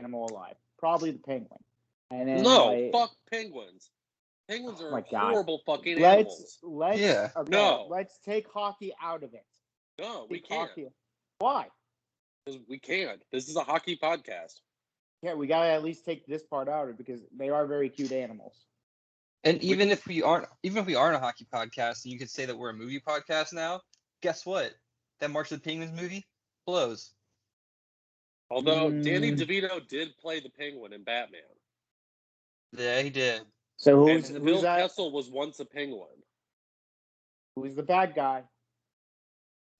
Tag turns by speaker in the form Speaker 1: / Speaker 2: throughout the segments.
Speaker 1: animal alive. Probably the penguin. And then
Speaker 2: No, fuck penguins. Penguins are horrible fucking animals.
Speaker 1: Let's take hockey out of it.
Speaker 2: No, we can't.
Speaker 1: Why?
Speaker 2: Because we can't. This is a hockey podcast.
Speaker 1: Yeah, we gotta at least take this part out of it because they are very cute animals.
Speaker 3: And even if we aren't a hockey podcast, and you could say that we're a movie podcast now, guess what? That March of the Penguins movie blows.
Speaker 2: Although Danny DeVito did play the Penguin in Batman.
Speaker 3: Yeah, he did.
Speaker 1: So who's
Speaker 2: Bill
Speaker 1: that?
Speaker 2: Kessel was once a penguin.
Speaker 1: Who's the bad guy?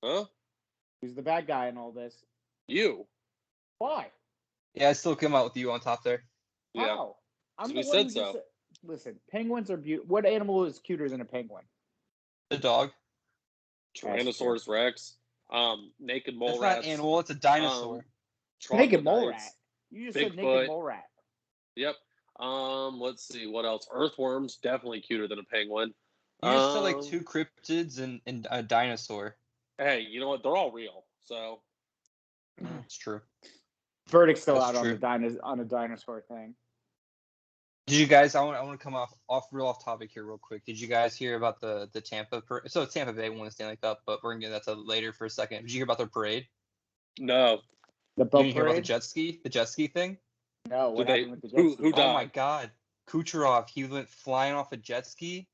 Speaker 2: Huh?
Speaker 1: Who's the bad guy in all this?
Speaker 2: You.
Speaker 1: Why?
Speaker 3: Yeah, I still come out with you on top there.
Speaker 1: How?
Speaker 2: Yeah. We said so.
Speaker 1: Listen, penguins are beautiful. What animal is cuter than a penguin?
Speaker 3: The dog.
Speaker 2: Tyrannosaurus Rex. Naked mole
Speaker 3: It's
Speaker 2: rat.
Speaker 3: not an animal, it's a dinosaur.
Speaker 1: Naked mole rat. You just said
Speaker 2: Bigfoot.
Speaker 1: naked mole rat.
Speaker 2: Yep. Let's see what else. Earthworms definitely cuter than a penguin.
Speaker 3: You just said like 2 cryptids and a dinosaur.
Speaker 2: Hey, you know what? They're all real. So
Speaker 3: it's true.
Speaker 1: Verdict's still out on the dinosaur thing.
Speaker 3: Did you guys? I want to come off topic here real quick. Did you guys hear about the Tampa? So Tampa Bay won the Stanley Cup, but we're gonna get that to later for a second. Did you hear about their parade?
Speaker 2: No.
Speaker 1: The boat
Speaker 3: Did you hear about the jet ski thing?
Speaker 1: No. What happened with the jet ski?
Speaker 2: Who died?
Speaker 3: Oh my God, Kucherov. He went flying off a jet ski,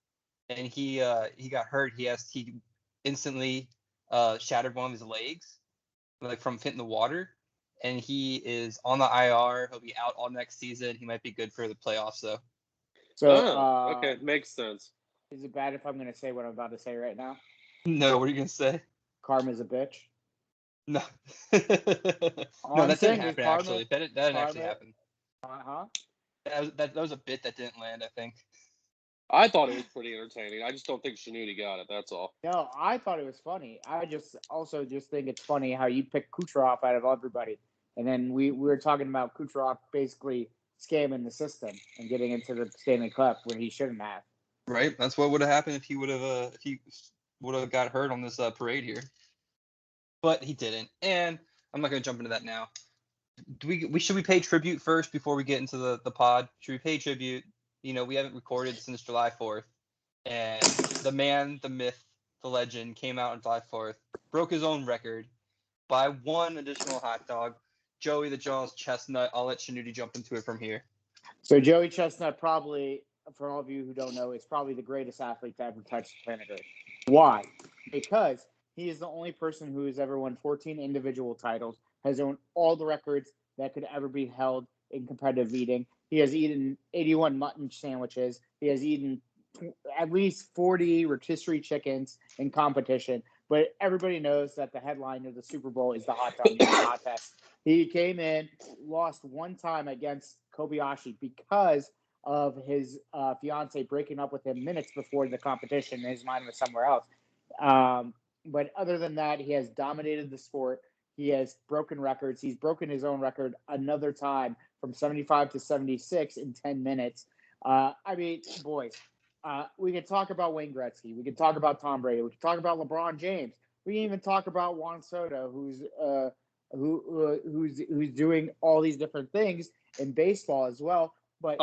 Speaker 3: and he got hurt. He instantly shattered one of his legs, like from hitting the water. And he is on the IR. He'll be out all next season. He might be good for the playoffs, though.
Speaker 1: So,
Speaker 2: okay, makes sense.
Speaker 1: Is it bad if I'm going to say what I'm about to say right now?
Speaker 3: No, what are you going to say?
Speaker 1: Karma's a bitch.
Speaker 3: No. No, that didn't happen, actually. That didn't actually happen.
Speaker 1: Uh-huh.
Speaker 3: That was a bit that didn't land, I think.
Speaker 2: I thought it was pretty entertaining. I just don't think Shannudi got it, that's all.
Speaker 1: No, I thought it was funny. I also think it's funny how you pick Kucherov out of everybody. And then we were talking about Kucherov basically scamming the system and getting into the Stanley Cup when he shouldn't have.
Speaker 3: Right. That's what would have happened if he would have got hurt on this parade here. But he didn't. And I'm not going to jump into that now. Should we pay tribute first before we get into the pod? Should we pay tribute? You know, we haven't recorded since July 4th. And the man, the myth, the legend came out on July 4th, broke his own record by one additional hot dog. Joey the Jones Chestnut. I'll let Shannudi jump into it from here.
Speaker 1: So Joey Chestnut probably, for all of you who don't know, is probably the greatest athlete to ever touch the planet Earth. Why? Because he is the only person who has ever won 14 individual titles, has owned all the records that could ever be held in competitive eating. He has eaten 81 mutton sandwiches. He has eaten at least 40 rotisserie chickens in competition. But everybody knows that the headline of the Super Bowl is the hot dog contest. He came in, lost one time against Kobayashi because of his fiance breaking up with him minutes before the competition. His mind was somewhere else. But other than that, he has dominated the sport. He has broken records. He's broken his own record another time from 75 to 76 in 10 minutes. I mean, boys, we could talk about Wayne Gretzky. We could talk about Tom Brady. We could talk about LeBron James. We can even talk about Juan Soto, who's doing all these different things in baseball as well. But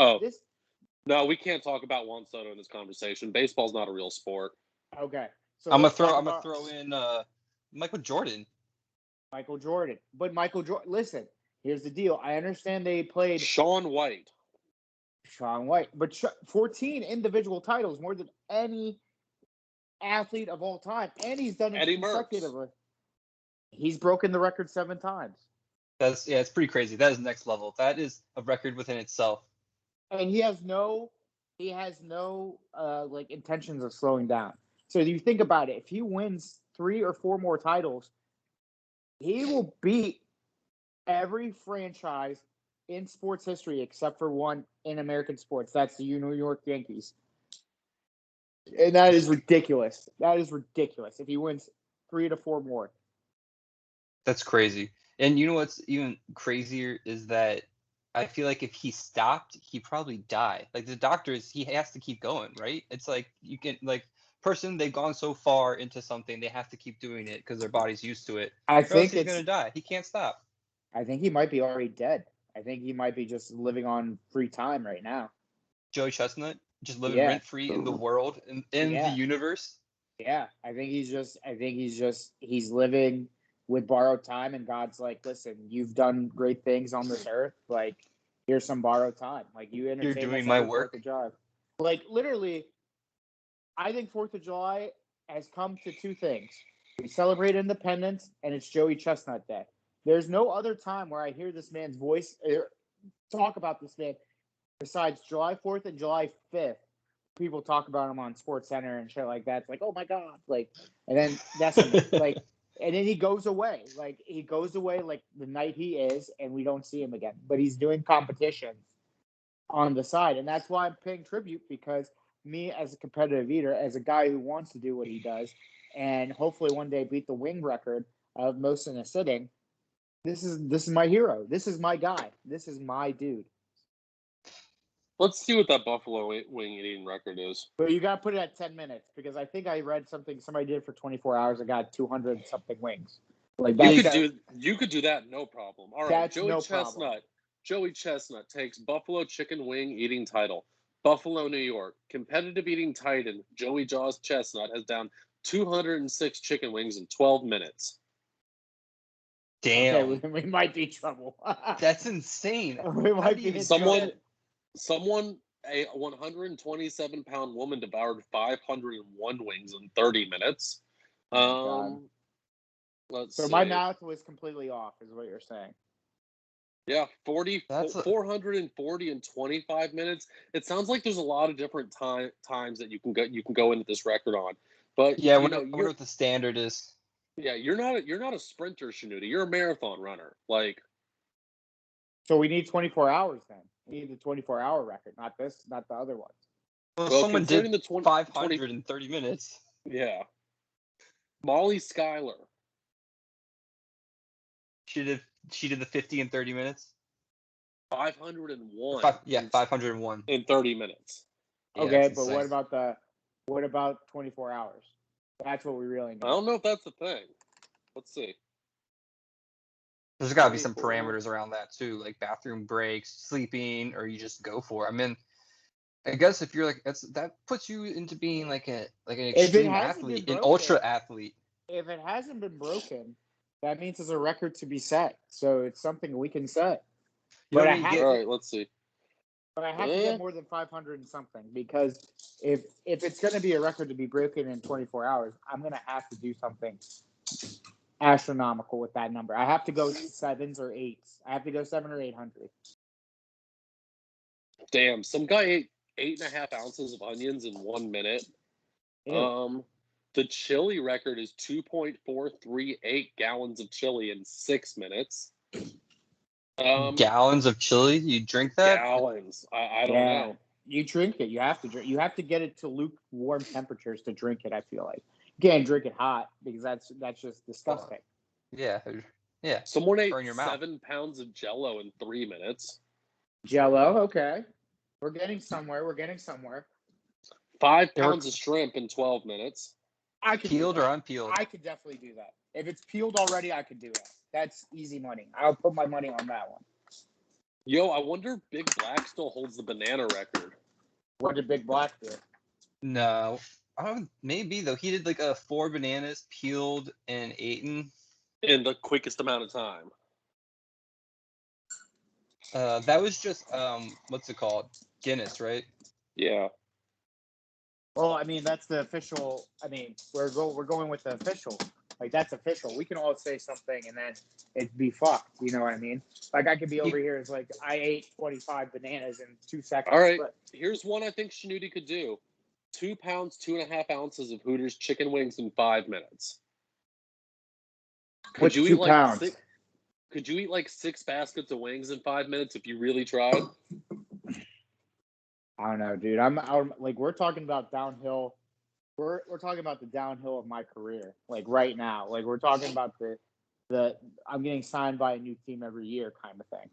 Speaker 2: no, we can't talk about Juan Soto in this conversation. Baseball's not a real sport.
Speaker 1: Okay, so
Speaker 3: I'm gonna throw in Michael Jordan.
Speaker 1: But Michael Jordan. Listen, here's the deal. I understand they played
Speaker 2: Shaun White,
Speaker 1: but 14 individual titles, more than any athlete of all time, and he's done it consecutively. He's broken the record 7 times.
Speaker 3: It's pretty crazy. That is next level. That is a record within itself.
Speaker 1: And he has no like intentions of slowing down. So if you think about it, if he wins 3 or 4 more titles, he will beat every franchise in sports history except for one in American sports. That's the New York Yankees. And that is ridiculous. If he wins 3 to 4 more.
Speaker 3: That's crazy. And you know what's even crazier is that I feel like if he stopped, he'd probably die. Like the doctors, he has to keep going, right? It's like you can they've gone so far into something, they have to keep doing it because their body's used to it.
Speaker 1: I think
Speaker 3: he's gonna die. He can't stop.
Speaker 1: I think he might be already dead. I think he might be just living on free time right now.
Speaker 3: Joey Chestnut just living
Speaker 1: Yeah.
Speaker 3: rent free in the world in
Speaker 1: Yeah.
Speaker 3: the universe.
Speaker 1: Yeah, I think he's living with borrowed time, and God's like, listen, you've done great things on this earth. Like, here's some borrowed time. Like, you entertain
Speaker 3: doing
Speaker 1: us
Speaker 3: my
Speaker 1: every
Speaker 3: work.
Speaker 1: 4th of July. Like, literally, I think 4th of July has come to two things. We celebrate independence, and it's Joey Chestnut Day. There's no other time where I hear this man's voice talk about this man besides July 4th and July 5th. People talk about him on Sports Center and shit like that. It's like, oh my God. Like, and then that's like, and then he goes away. Like, he goes away like the night he is, and we don't see him again. But he's doing competitions on the side. And that's why I'm paying tribute, because me as a competitive eater, as a guy who wants to do what he does, and hopefully one day beat the wing record of most in a sitting, this is my hero. This is my guy. This is my dude.
Speaker 2: Let's see what that buffalo wing eating record is.
Speaker 1: But you got to put it at 10 minutes, because I think I read something somebody did for 24 hours and got 200 something wings. Like,
Speaker 2: You could do that, no problem. All right,
Speaker 1: That's
Speaker 2: Joey
Speaker 1: no
Speaker 2: Chestnut.
Speaker 1: problem.
Speaker 2: Joey Chestnut takes buffalo chicken wing eating title. Buffalo, New York. Competitive eating titan Joey Jaws Chestnut has down 206 chicken wings in 12 minutes.
Speaker 3: Damn.
Speaker 1: Okay, we might be in trouble.
Speaker 3: That's insane.
Speaker 1: We might be in trouble.
Speaker 2: Someone, a 127-pound woman devoured 501 wings in 30 minutes.
Speaker 1: God.
Speaker 2: Let's
Speaker 1: So
Speaker 2: see.
Speaker 1: my math was completely off, is what you're saying.
Speaker 2: Yeah, 440 in 25 minutes. It sounds like there's a lot of different times that you can go into this record on. But
Speaker 3: Yeah, I wonder what the standard is.
Speaker 2: Yeah, you're not a sprinter, Shnuti. You're a marathon runner. Like,
Speaker 1: so we need 24 hours then. We need the 24-hour record, not the other ones.
Speaker 3: Well, someone did
Speaker 2: the
Speaker 3: 500 in 30 minutes.
Speaker 2: Yeah. Molly Schuyler.
Speaker 3: She did the 50 in 30 minutes.
Speaker 2: 501.
Speaker 3: 501
Speaker 2: in 30 minutes.
Speaker 3: Yeah,
Speaker 1: Okay, but what about 24 hours? That's what we really need.
Speaker 2: I don't know if that's the thing. Let's see.
Speaker 3: There's got to be some parameters around that too, like bathroom breaks, sleeping, or you just go for it. I mean, I guess if you're like that puts you into being like an extreme athlete, an ultra athlete.
Speaker 1: If it hasn't been broken, that means it's a record to be set. So it's something we can set.
Speaker 2: All right, let's see.
Speaker 1: But I have to get more than 500 and something, because if it's going to be a record to be broken in 24 hours, I'm going to have to do something astronomical with that number. I have to go 7s or 8s. I have to go 700 or 800.
Speaker 2: Damn, some guy ate 8.5 ounces of onions in 1 minute. Ew. The chili record is 2.438 gallons of chili in 6 minutes.
Speaker 3: Gallons of chili? You drink that?
Speaker 2: Gallons. I don't know.
Speaker 1: You drink it. You have to drink. You have to get it to lukewarm temperatures to drink it. I feel like you can't drink it hot, because that's just disgusting.
Speaker 3: Yeah.
Speaker 2: Someone ate 7 pounds of Jello in 3 minutes.
Speaker 1: Jello, okay. We're getting somewhere.
Speaker 2: 5 pounds of shrimp in 12 minutes.
Speaker 3: Peeled or unpeeled?
Speaker 1: I could definitely do that. If it's peeled already, I could do it. That's easy money. I'll put my money on that one.
Speaker 2: Yo, I wonder if Big Black still holds the banana record.
Speaker 1: What did Big Black do?
Speaker 3: No. Maybe, though. He did like 4 bananas peeled and eaten
Speaker 2: in the quickest amount of time.
Speaker 3: That was just what's it called? Guinness, right?
Speaker 2: Yeah.
Speaker 1: Well, I mean, that's the official. I mean, we're going with the official. Like, that's official. We can all say something and then it'd be fucked. You know what I mean? Like, I could be over here as like, I ate 25 bananas in 2 seconds.
Speaker 2: All right. Here's one I think Shnuti could do. 2 pounds, 2.5 ounces of Hooters chicken wings in 5 minutes.
Speaker 1: Could you
Speaker 2: eat like 6 baskets of wings in 5 minutes if you really tried?
Speaker 1: I don't know, dude. I'm like, we're talking about downhill. We're talking about the downhill of my career, like right now. Like, we're talking about the I'm getting signed by a new team every year kind of thing.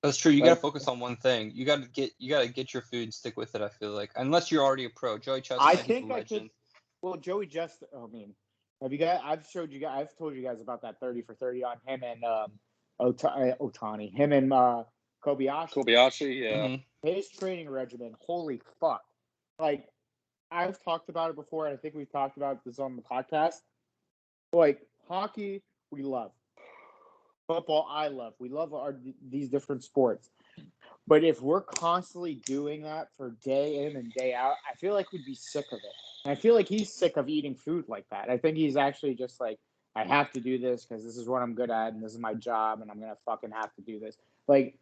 Speaker 3: That's true. You got to focus on one thing. You got to get your food and stick with it. I feel like, unless you're already a pro. Joey Chestnut,
Speaker 1: I think I could. Well, Joey Chestnut. I mean, I've told you guys about that 30 for 30 on him and Otani. Him and Kobayashi.
Speaker 2: Kobayashi, yeah.
Speaker 3: Mm-hmm.
Speaker 1: His training regimen, holy fuck. Like, I've talked about it before, and I think we've talked about this on the podcast. Like, hockey, we love. Football, I love. We love these different sports. But if we're constantly doing that for day in and day out, I feel like we'd be sick of it. And I feel like he's sick of eating food like that. I think he's actually just like, I have to do this because this is what I'm good at and this is my job and I'm going to fucking have to do this. Like,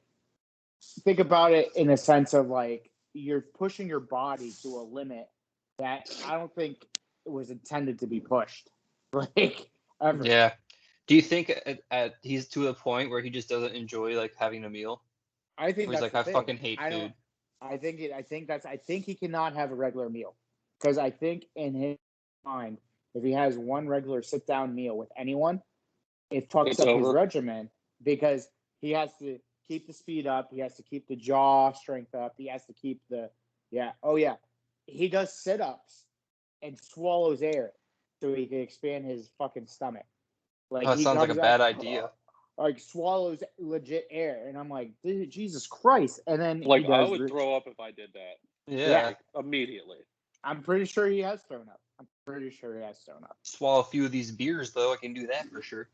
Speaker 1: think about it in a sense of like, you're pushing your body to a limit that I don't think it was intended to be pushed. Like, ever.
Speaker 3: Yeah. Do you think he's to a point where he just doesn't enjoy like having a meal?
Speaker 1: I think
Speaker 3: Where he's
Speaker 1: that's
Speaker 3: like,
Speaker 1: the
Speaker 3: I
Speaker 1: thing.
Speaker 3: fucking hate food.
Speaker 1: I think he cannot have a regular meal because I think in his mind, if he has one regular sit down meal with anyone, it fucks
Speaker 2: It's
Speaker 1: up
Speaker 2: over.
Speaker 1: his regimen because he has to keep the speed up, he has to keep the jaw strength up, he has to keep he does sit ups and swallows air so he can expand his fucking stomach. Like
Speaker 3: That
Speaker 1: he
Speaker 3: sounds like a
Speaker 1: comes
Speaker 3: bad
Speaker 1: up,
Speaker 3: idea.
Speaker 1: like swallows legit air, and I'm like, dude, Jesus Christ! And then
Speaker 2: Like,
Speaker 1: he does
Speaker 2: I would throw up if I did that.
Speaker 3: Yeah.
Speaker 2: Like, immediately.
Speaker 1: I'm pretty sure he has thrown up.
Speaker 3: Swallow a few of these beers though. I can do that for sure.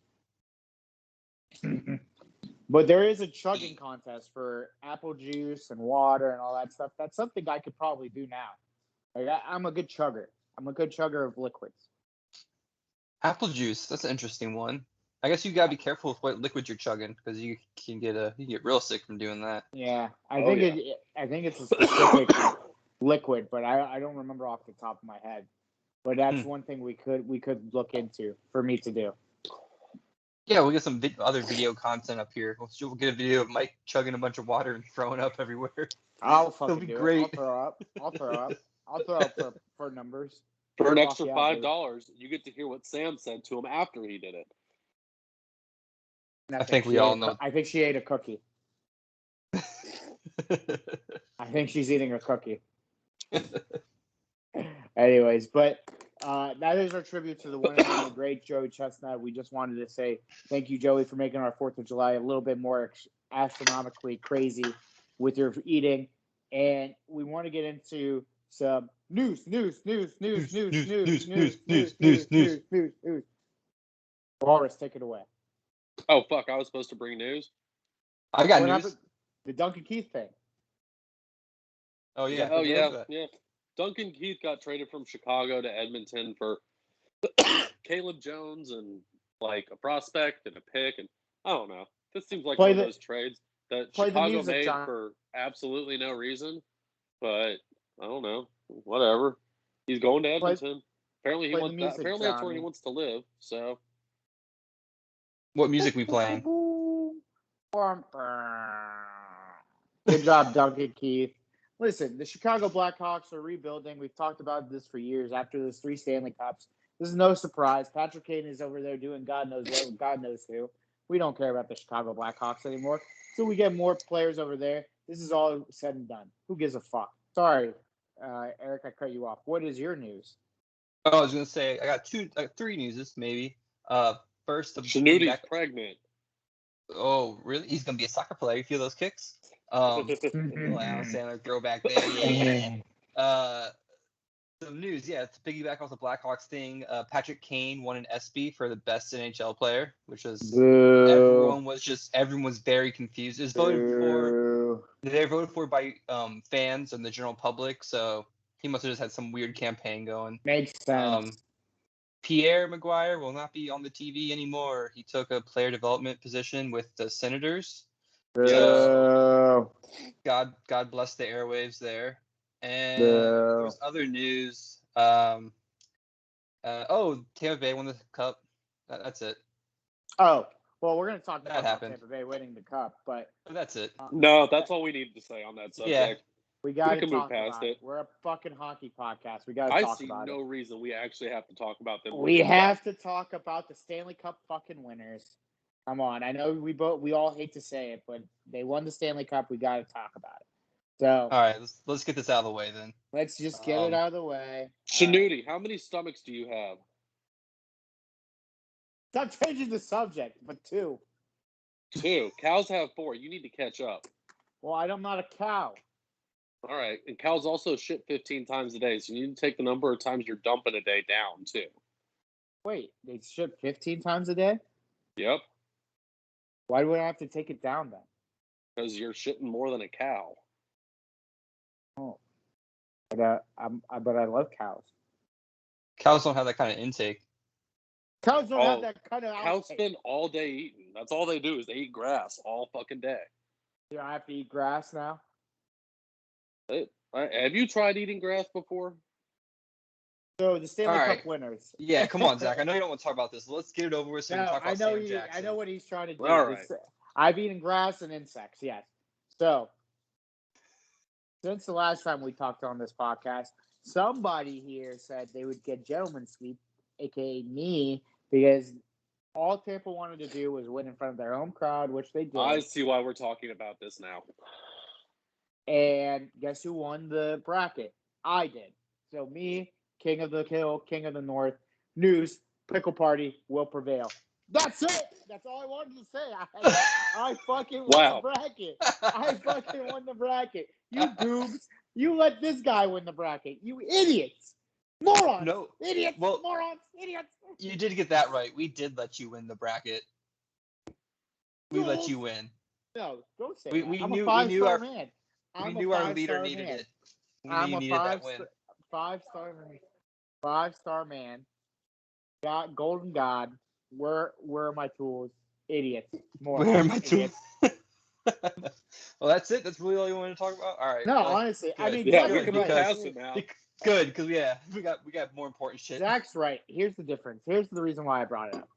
Speaker 1: But there is a chugging contest for apple juice and water and all that stuff. That's something I could probably do now. Like I'm a good chugger. I'm a good chugger of liquids.
Speaker 3: Apple juice. That's an interesting one. I guess you gotta be careful with what liquid you're chugging because you can get real sick from doing that.
Speaker 1: Yeah, I
Speaker 2: Oh,
Speaker 1: think
Speaker 2: yeah.
Speaker 1: I think it's a specific liquid, but I don't remember off the top of my head. But that's one thing we could look into for me to do.
Speaker 3: Yeah, we'll get some other video content up here. We'll get a video of Mike chugging a bunch of water and throwing up everywhere.
Speaker 1: I'll
Speaker 3: That'll
Speaker 1: fucking
Speaker 3: be
Speaker 1: do
Speaker 3: great.
Speaker 1: it. I'll throw up for numbers.
Speaker 2: For an
Speaker 1: Fuck
Speaker 2: extra
Speaker 1: yeah,
Speaker 2: $5, you get to hear what Sam said to him after he did it.
Speaker 1: And
Speaker 3: I think we all know.
Speaker 1: I think she ate a cookie. I think she's eating a cookie. Anyways, but that is our tribute to the one and only great Joey Chestnut. We just wanted to say thank you, Joey, for making our 4th of July a little bit more astronomically crazy with your eating. And we want to get into some news. Walrus, take it away.
Speaker 2: Oh, fuck. I was supposed to bring news?
Speaker 3: I got
Speaker 1: What
Speaker 3: news.
Speaker 1: happened? The Duncan Keith thing.
Speaker 3: Oh yeah.
Speaker 2: Oh, yeah. Duncan Keith got traded from Chicago to Edmonton for Caleb Jones and, like, a prospect and a pick. And I don't know. This seems like one of those trades that Chicago made for absolutely no reason. But I don't know. Whatever. He's going to Edmonton. Apparently he wants that. Apparently that's where he wants to live. So
Speaker 3: what music we playing?
Speaker 1: Good job, Duncan Keith. Listen, the Chicago Blackhawks are rebuilding. We've talked about this for years after those 3 Stanley Cups. This is no surprise. Patrick Kane is over there doing God knows what, God knows who. We don't care about the Chicago Blackhawks anymore. So we get more players over there. This is all said and done. Who gives a fuck? Sorry, Eric, I cut you off. What is your news?
Speaker 3: Oh, I was gonna say I got 3 newses maybe. First,
Speaker 2: Shanuti's pregnant.
Speaker 3: Oh, really? He's gonna be a soccer player. You feel those kicks? Little Adam Sandler throwback there. Yeah. Some news, yeah. To piggyback off the Blackhawks thing, Patrick Kane won an ESPY for the best NHL player, which was everyone was very confused. It was they voted for by fans and the general public, so he must have just had some weird campaign going.
Speaker 1: Makes sense.
Speaker 3: Pierre Maguire will not be on the TV anymore. He took a player development position with the Senators. So, God bless the airwaves there. And there's other news. Tampa Bay won the cup. That's it.
Speaker 1: Oh, well, we're going to talk about
Speaker 3: Tampa
Speaker 1: Bay winning the cup, but
Speaker 3: that's it.
Speaker 2: No, that's all we need to say on that subject.
Speaker 3: Yeah.
Speaker 1: We got to
Speaker 2: move
Speaker 1: talk
Speaker 2: past
Speaker 1: about
Speaker 2: it.
Speaker 1: We're a fucking hockey podcast. We got to talk about it.
Speaker 2: I see no reason we actually have to talk about them.
Speaker 1: We have to talk about the Stanley Cup fucking winners. Come on. I know we all hate to say it, but they won the Stanley Cup. We got to talk about it. So,
Speaker 3: all right, let's get this out of the way then.
Speaker 1: Let's just get it out of the way.
Speaker 2: Shanuti, how many stomachs do you have?
Speaker 1: Stop changing the subject, but 2.
Speaker 2: 2. Cows have 4. You need to catch up.
Speaker 1: Well, I'm not a cow.
Speaker 2: All right. And cows also shit 15 times a day, so you need to take the number of times you're dumping a day down, too.
Speaker 1: Wait, they shit 15 times a day?
Speaker 2: Yep.
Speaker 1: Why do I have to take it down then?
Speaker 2: Because you're shitting more than a cow.
Speaker 1: Oh. But I love cows.
Speaker 3: Cows don't have that kind of intake.
Speaker 1: Cows don't have that kind of
Speaker 2: Cows
Speaker 1: outtake.
Speaker 2: spend all day eating. That's all they do is they eat grass all fucking day.
Speaker 1: Do I have to eat grass now?
Speaker 2: Have you tried eating grass before?
Speaker 1: So the Stanley
Speaker 3: All
Speaker 1: Cup
Speaker 3: right.
Speaker 1: winners.
Speaker 3: Yeah, come on, Zach. I know you don't want to talk about this. Let's get it over with so we can talk about Sam Jackson.
Speaker 1: I know what he's trying to do.
Speaker 2: All right.
Speaker 1: I've eaten grass and insects, yes. So, since the last time we talked on this podcast, somebody here said they would get gentleman sweep, a.k.a. me, because all Tampa wanted to do was win in front of their home crowd, which they did.
Speaker 2: I see why we're talking about this now.
Speaker 1: And guess who won the bracket? I did. So me, King of the Hill, King of the North, news, pickle party will prevail. That's it. That's all I wanted to say. I fucking won the bracket. I fucking won the bracket. You boobs. You let this guy win the bracket. You idiots. Morons.
Speaker 3: No.
Speaker 1: Idiots.
Speaker 3: Well,
Speaker 1: morons. Idiots.
Speaker 3: You did get that right. We did let you win the bracket. We let you win.
Speaker 1: No, don't say
Speaker 3: We
Speaker 1: that. I'm
Speaker 3: knew,
Speaker 1: a five-star
Speaker 3: we knew
Speaker 1: man.
Speaker 3: we knew our leader needed it. We knew you needed that win.
Speaker 1: Five-star man. God, golden God. Where are my tools? Idiots.
Speaker 3: Where are my tools? Well, that's it. That's really all you wanted to talk about. All right.
Speaker 1: No, honestly,
Speaker 3: good.
Speaker 1: I mean,
Speaker 2: Yeah,
Speaker 1: Zach's
Speaker 2: we can move
Speaker 1: right.
Speaker 2: past it now.
Speaker 3: Good, because we got more important shit.
Speaker 1: Zach's right. Here's the difference. Here's the reason why I brought it up.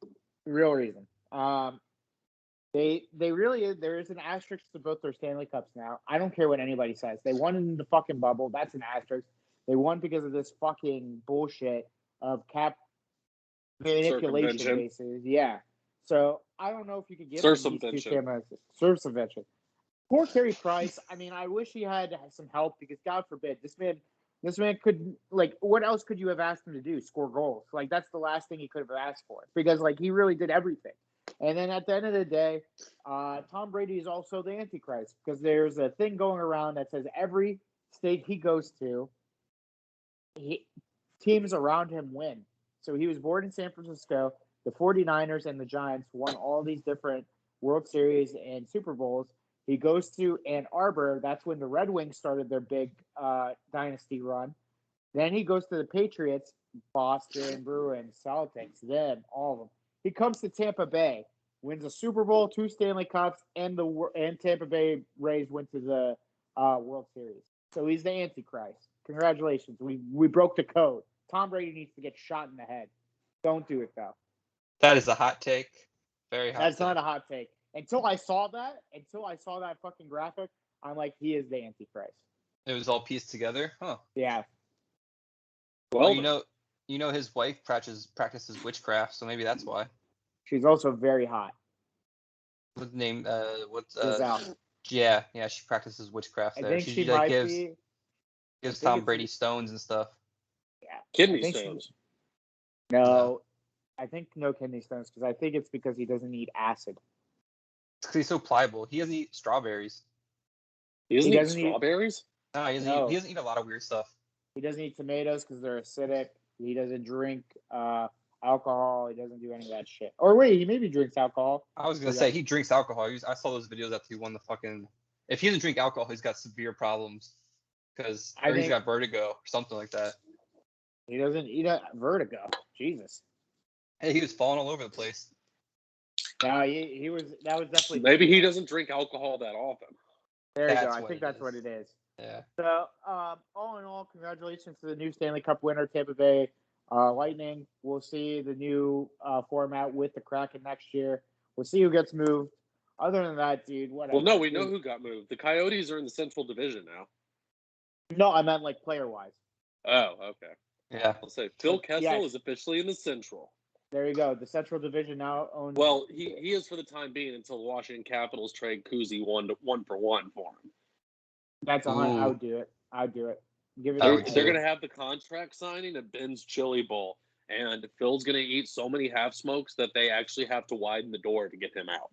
Speaker 1: The real reason. They really there is an asterisk to both their Stanley Cups now. I don't care what anybody says. They won in the fucking bubble. That's an asterisk. They won because of this fucking bullshit of cap manipulation bases. Yeah. So I don't know if you could give them these two cameras. Circumvention. Poor Carey Price. I mean, I wish he had some help because God forbid this man could, like, what else could you have asked him to do? Score goals. Like, that's the last thing he could have asked for because, like, he really did everything. And then at the end of the day, Tom Brady is also the Antichrist because there's a thing going around that says every state he goes to, teams around him win. So he was born in San Francisco. The 49ers and the Giants won all these different World Series and Super Bowls. He goes to Ann Arbor. That's when the Red Wings started their big dynasty run. Then he goes to the Patriots, Boston, Bruins, Celtics, them, all of them. He comes to Tampa Bay, wins a Super Bowl, 2 Stanley Cups, and Tampa Bay Rays went to the World Series. So he's the Antichrist. Congratulations. We broke the code. Tom Brady needs to get shot in the head. Don't do it, though.
Speaker 3: That is a hot take. Very hot.
Speaker 1: That's not a hot take. Until I saw that fucking graphic, I'm like, he is the Antichrist.
Speaker 3: It was all pieced together, huh?
Speaker 1: Yeah.
Speaker 3: Well, you know, his wife practices witchcraft, so maybe that's why.
Speaker 1: She's also very hot.
Speaker 3: What's the name?
Speaker 1: Giselle.
Speaker 3: Yeah, she practices witchcraft there.
Speaker 1: I think she might
Speaker 3: gives Tom Brady stones and stuff.
Speaker 1: Yeah.
Speaker 2: Kidney stones.
Speaker 1: No, I think no kidney stones because I think it's because he doesn't eat acid.
Speaker 3: Because he's so pliable. He doesn't eat strawberries.
Speaker 2: He doesn't eat strawberries?
Speaker 3: No, he doesn't eat a lot of weird stuff.
Speaker 1: He doesn't eat tomatoes because they're acidic. He doesn't drink alcohol. He doesn't do any of that shit. Or wait, he maybe drinks alcohol.
Speaker 3: I was going to say, he drinks alcohol. I saw those videos after he won the fucking... If he doesn't drink alcohol, he's got severe problems. Because he's got vertigo or something like that.
Speaker 1: He doesn't eat vertigo. Jesus.
Speaker 3: Hey, he was falling all over the place.
Speaker 1: No, he was. That was definitely.
Speaker 2: Maybe he doesn't drink alcohol that often.
Speaker 1: There you go. I think that's what it is.
Speaker 3: Yeah.
Speaker 1: So, all in all, congratulations to the new Stanley Cup winner, Tampa Bay Lightning. We'll see the new format with the Kraken next year. We'll see who gets moved. Other than that, dude, whatever.
Speaker 2: Well, no, we know who got moved. The Coyotes are in the Central Division now.
Speaker 1: No, I meant like player-wise.
Speaker 2: Oh, okay.
Speaker 3: Yeah.
Speaker 2: I'll say Phil Kessel is officially in the Central.
Speaker 1: There you go. The Central Division now owns.
Speaker 2: Well, he is for the time being until the Washington Capitals trade Kuzi 1-1 for him.
Speaker 1: That's I would do it. I'd do it.
Speaker 2: They're going to have the contract signing at Ben's Chili Bowl, and Phil's going to eat so many half smokes that they actually have to widen the door to get him out.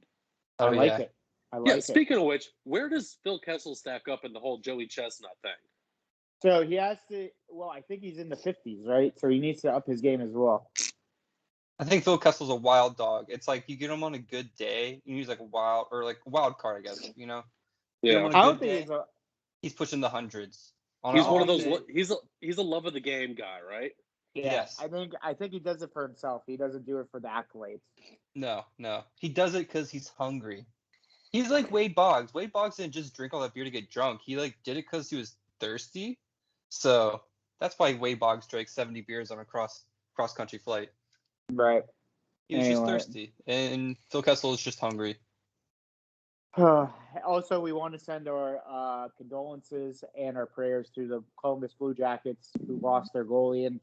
Speaker 3: Oh,
Speaker 1: I like
Speaker 3: yeah.
Speaker 1: it. I like
Speaker 2: Yeah,
Speaker 1: it.
Speaker 2: speaking of which, where does Phil Kessel stack up in the whole Joey Chestnut thing?
Speaker 1: So he has to. Well, I think he's in the 50s, right? So he needs to up his game as well.
Speaker 3: I think Phil Kessel's a wild dog. It's like you get him on a good day, you use like a wild card, I guess. Get him
Speaker 2: Yeah,
Speaker 3: on a
Speaker 1: I don't
Speaker 3: good
Speaker 1: think
Speaker 3: day, he's pushing the hundreds.
Speaker 2: he's
Speaker 1: I
Speaker 2: one of
Speaker 1: think
Speaker 2: those.
Speaker 1: that-
Speaker 2: He's a love of the game guy, right?
Speaker 1: Yeah,
Speaker 3: Yes.
Speaker 1: I think he does it for himself. He doesn't do it for the accolades.
Speaker 3: No. He does it because he's hungry. He's like Wade Boggs. Wade Boggs didn't just drink all that beer to get drunk. He like did it because he was thirsty. So that's why Wade Boggs drank 70 beers on a cross country flight.
Speaker 1: Right.
Speaker 3: He was just thirsty, and Phil Kessel is just hungry.
Speaker 1: Also, we want to send our condolences and our prayers to the Columbus Blue Jackets who lost their goalie in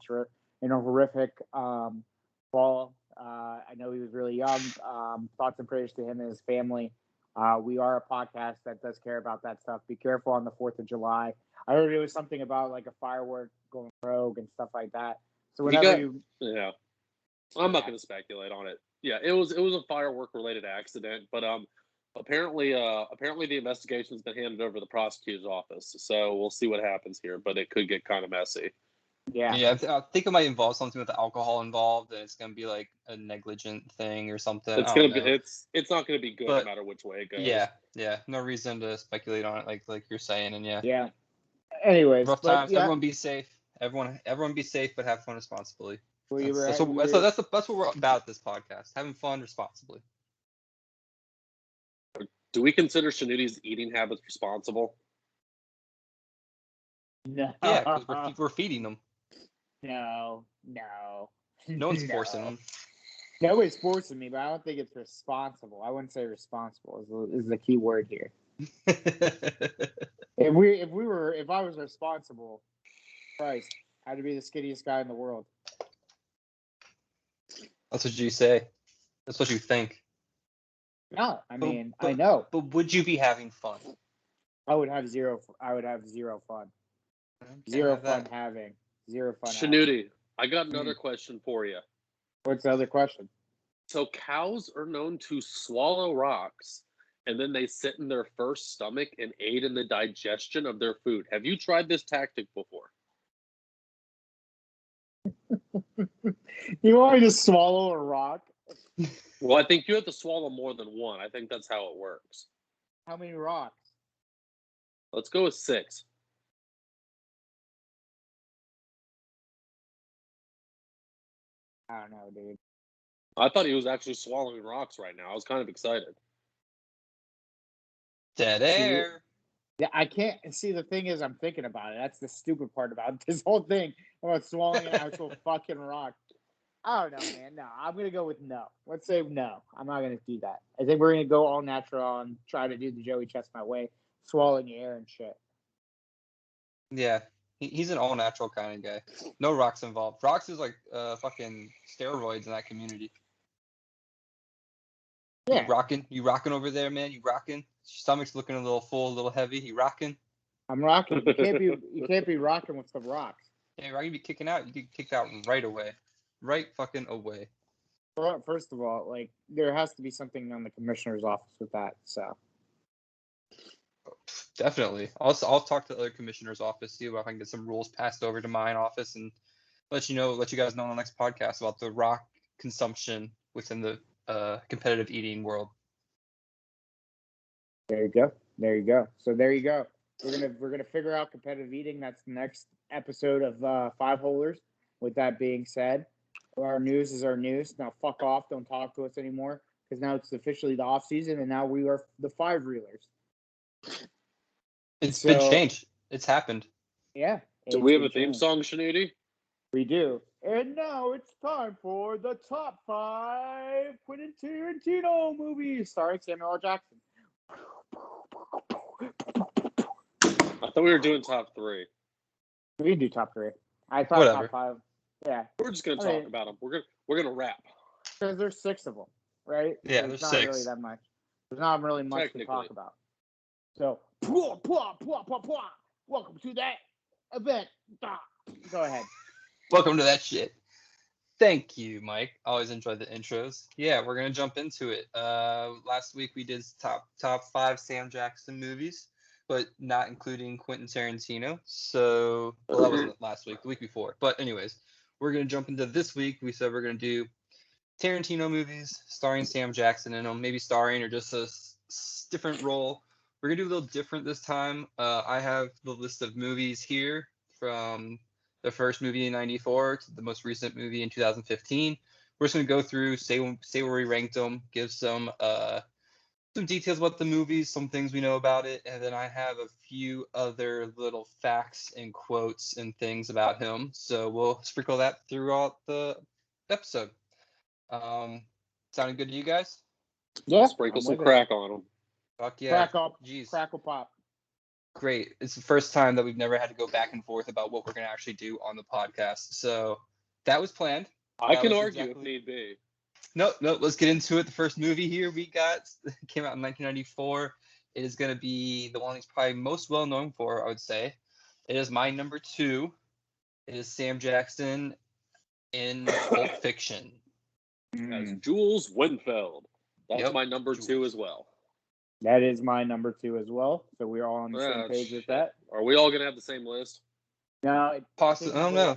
Speaker 1: a horrific fall. I know he was really young. Thoughts and prayers to him and his family. We are a podcast that does care about that stuff. Be careful on the 4th of July. I heard it was something about like a firework going rogue and stuff like that. So whenever
Speaker 2: I'm not going to speculate on it. Yeah, it was a firework related accident, but apparently the investigation's been handed over to the prosecutor's office. So we'll see what happens here, but it could get kind of messy.
Speaker 1: Yeah.
Speaker 3: I think it might involve something with the alcohol involved, and it's gonna be like a negligent thing or something.
Speaker 2: It's not gonna be good no matter which way it goes.
Speaker 3: Yeah. No reason to speculate on it, like you're saying, and
Speaker 1: Yeah. Anyways,
Speaker 3: rough times. Everyone be safe. Everyone be safe, but have fun responsibly. That's what we're about this podcast. Having fun responsibly.
Speaker 2: Do we consider Shanuti's eating habits responsible?
Speaker 1: No.
Speaker 3: Yeah, because we're feeding them.
Speaker 1: No.
Speaker 3: No one's forcing them.
Speaker 1: Nobody's forcing me, but I don't think it's responsible. I wouldn't say responsible is the key word here. If I was responsible, Christ, I'd be the skinniest guy in the world.
Speaker 3: That's what you say. That's what you think.
Speaker 1: No, I mean, I know.
Speaker 3: But would you be having fun?
Speaker 1: I would have zero fun. Zero fun having.
Speaker 2: Shanuti, I got another question for you.
Speaker 1: What's the other question?
Speaker 2: So cows are known to swallow rocks, and then they sit in their first stomach and aid in the digestion of their food. Have you tried this tactic before?
Speaker 1: You want me to swallow a rock?
Speaker 2: Well, I think you have to swallow more than one. I think that's how it works.
Speaker 1: How many rocks?
Speaker 2: Let's go with 6.
Speaker 1: I don't know, dude.
Speaker 2: I thought he was actually swallowing rocks right now. I was kind of excited.
Speaker 3: Dead air.
Speaker 1: Yeah, I can't see. The thing is, I'm thinking about it. That's the stupid part about this whole thing about swallowing an actual fucking rock. I don't know, man. No, I'm gonna go with no. Let's say no. I'm not gonna do that. I think we're gonna go all natural and try to do the Joey Chestnut way, swallowing air and shit.
Speaker 3: Yeah, he's an all natural kind of guy. No rocks involved. Rocks is like fucking steroids in that community.
Speaker 1: Yeah.
Speaker 3: You rocking over there, man? You rocking? Stomach's looking a little full, a little heavy. You rocking?
Speaker 1: I'm rocking. You can't be rocking with some rocks.
Speaker 3: Yeah, you're be kicking out. You get kicked out right away. Right fucking away.
Speaker 1: First of all, like there has to be something on the commissioner's office with that. So
Speaker 3: definitely, I'll talk to the other commissioner's office, see if I can get some rules passed over to my office, and let you guys know on the next podcast about the rock consumption within the competitive eating world.
Speaker 1: There you go. So there you go. We're gonna figure out competitive eating. That's the next episode of Five Holers. With that being said, our news is our news. Now fuck off. Don't talk to us anymore because now it's officially the off season, and now we are the five reelers.
Speaker 3: It's been changed. It's happened.
Speaker 1: Yeah.
Speaker 2: Do we have a theme song, Shanuti?
Speaker 1: We do. And now it's time for the top 5 Quentin Tarantino movies starring Samuel L. Jackson.
Speaker 2: I thought we were doing top 3.
Speaker 1: We can do top 3. I thought
Speaker 3: Whatever.
Speaker 1: top 5. Yeah.
Speaker 2: We're just gonna talk about them. We're gonna rap.
Speaker 1: Because there's 6 of them, right?
Speaker 3: Yeah,
Speaker 1: so
Speaker 3: there's
Speaker 1: not
Speaker 3: 6.
Speaker 1: Really that much. There's not really much to talk about. So, welcome to that event. Go ahead.
Speaker 3: Welcome to that shit. Thank you, Mike. Always enjoy the intros. Yeah, we're gonna jump into it. Last week we did top 5 Sam Jackson movies, but not including Quentin Tarantino. So, well, that wasn't last week, the week before. But anyways, we're gonna jump into this week. We said we're gonna do Tarantino movies starring Sam Jackson in them, maybe starring or just a different role. We're gonna do a little different this time. I have the list of movies here from the first movie in '94 to the most recent movie in 2015. We're just gonna go through, say where we ranked them, give some details about the movies, some things we know about it, and then I have a few other little facts and quotes and things about him. So we'll sprinkle that throughout the episode. Sounding good to you guys?
Speaker 1: Yeah.
Speaker 2: Sprinkle some crack on them.
Speaker 3: Fuck yeah.
Speaker 1: Crack up.
Speaker 3: Jeez.
Speaker 1: Crackle pop.
Speaker 3: Great. It's the first time that we've never had to go back and forth about what we're going to actually do on the podcast. So that was planned.
Speaker 2: I can argue if need be.
Speaker 3: No, let's get into it. The first movie here we got came out in 1994. It is going to be the one he's probably most well known for, I would say. It is my number 2. It is Sam Jackson in Pulp Fiction.
Speaker 2: As Jules Winfield. That's my number 2 as well.
Speaker 1: That is my number 2 as well. So we're all on the same page with that.
Speaker 2: Are we all going to have the same list?
Speaker 1: No.
Speaker 3: Possibly. I don't know.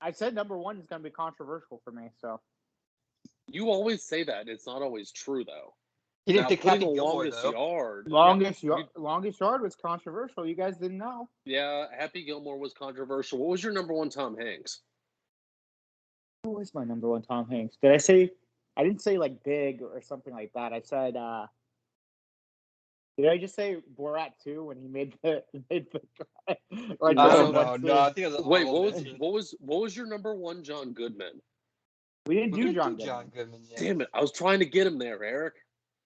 Speaker 1: I said number 1 is going to be controversial for me. So.
Speaker 2: You always say that. It's not always true, though.
Speaker 3: He didn't pick Happy Gilmore,
Speaker 2: longest
Speaker 3: though.
Speaker 2: yard.
Speaker 1: Longest yard was controversial. You guys didn't know.
Speaker 2: Yeah, Happy Gilmore was controversial. What was your number 1 Tom Hanks?
Speaker 1: Who was my number 1 Tom Hanks? Did I say? I didn't say like Big or something like that. I said. Did I just say Borat 2 when he made the like?
Speaker 3: I don't know. No, I think it was.
Speaker 2: Wait, what was your number 1 John Goodman?
Speaker 1: We didn't do John
Speaker 3: Goodman yet.
Speaker 2: Damn it! I was trying to get him there, Eric.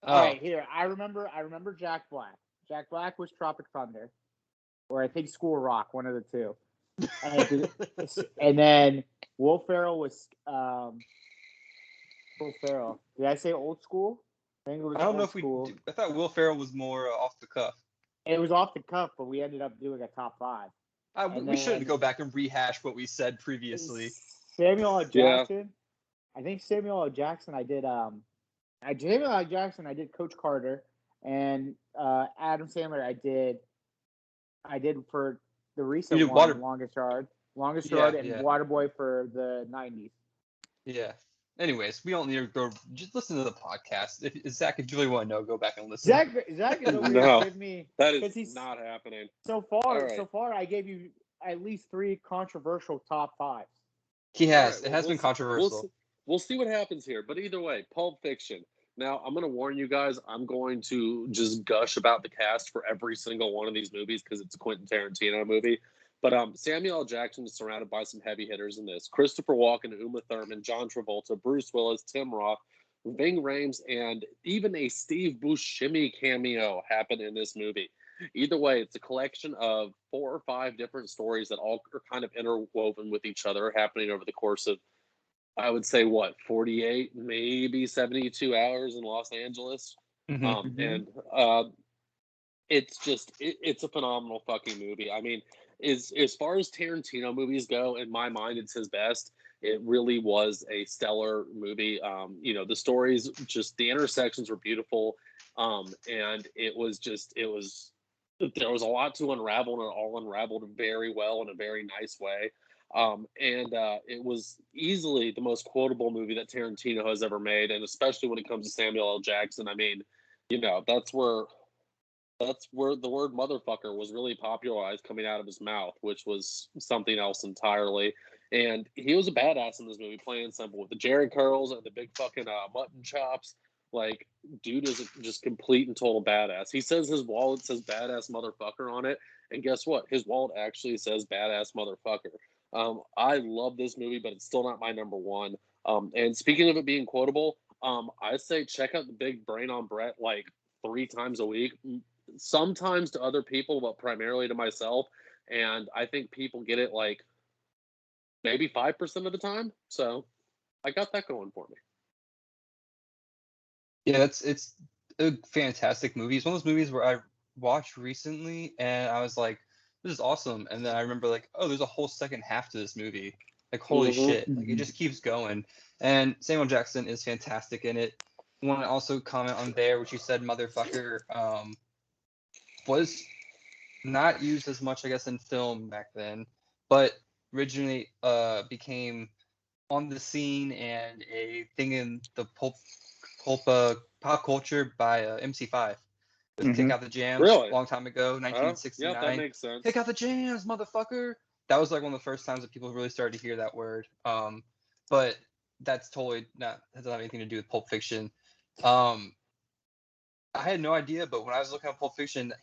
Speaker 1: All right, here I remember Jack Black. Jack Black was Tropic Thunder, or I think School Rock, one of the two. And then Will Ferrell was Will Ferrell. Did I say Old School? I think it was.
Speaker 3: I don't know if we. I thought Will Ferrell was more off the cuff.
Speaker 1: It was off the cuff, but we ended up doing a top 5.
Speaker 3: We shouldn't go back and rehash what we said previously.
Speaker 1: Samuel L. Jackson. Yeah. I think Samuel L. Jackson. I did. Samuel L. Jackson. I did Coach Carter, and Adam Sandler. I did for the recent one, Longest Yard, and Waterboy for the '90s.
Speaker 3: Yeah. Anyways, we don't need to go. Just listen to the podcast. Zach, if you really want to know, go back and listen.
Speaker 1: Zach is over here to give me.
Speaker 2: That is not happening.
Speaker 1: So far, I gave you at least 3 controversial top 5s.
Speaker 3: He has. Right, it has been controversial.
Speaker 2: We'll see what happens here. But either way, Pulp Fiction. Now, I'm going to warn you guys. I'm going to just gush about the cast for every single one of these movies because it's a Quentin Tarantino movie. But Samuel L. Jackson is surrounded by some heavy hitters in this. Christopher Walken, Uma Thurman, John Travolta, Bruce Willis, Tim Roth, Ving Rhames, and even a Steve Buscemi cameo happened in this movie. Either way, it's a collection of 4 or 5 different stories that all are kind of interwoven with each other, happening over the course of, I would say, 48, maybe 72 hours in Los Angeles.
Speaker 3: Mm-hmm.
Speaker 2: And it's a phenomenal fucking movie. I mean, as far as Tarantino movies go, in my mind, it's his best. It really was a stellar movie. The stories, just the intersections were beautiful. And there was a lot to unravel, and it all unraveled very well in a very nice way. It was easily the most quotable movie that Tarantino has ever made. And especially when it comes to Samuel L. Jackson, I mean, that's where the word motherfucker was really popularized coming out of his mouth, which was something else entirely. And he was a badass in this movie, plain and simple, with the Jerry curls and the big fucking mutton chops. Like, dude is just complete and total badass. He says his wallet says badass motherfucker on it. And guess what? His wallet actually says badass motherfucker. I love this movie, but it's still not my number 1. And speaking of it being quotable, I say check out The Big Brain on Brett like 3 times a week. Sometimes to other people, but primarily to myself. And I think people get it like maybe 5% of the time. So I got that going for me.
Speaker 3: Yeah, it's a fantastic movie. It's one of those movies where I watched recently and I was like, this is awesome. And then I remember like, oh, there's a whole second half to this movie. Like, holy
Speaker 2: Mhm.
Speaker 3: shit. Like, it just keeps going. And Samuel Jackson is fantastic in it. I want to also comment on there, which you said, motherfucker, was not used as much, I guess, in film back then, but originally became on the scene and a thing in the pop culture by MC5. It was Kick Out the Jams,
Speaker 2: Really?
Speaker 3: a long time ago,
Speaker 2: Yeah,
Speaker 3: 1969.
Speaker 2: that makes sense.
Speaker 3: Kick Out the Jams, motherfucker. That was like one of the first times that people really started to hear that word. But that's totally not, doesn't have anything to do with Pulp Fiction. I had no idea, but when I was looking at Pulp Fiction,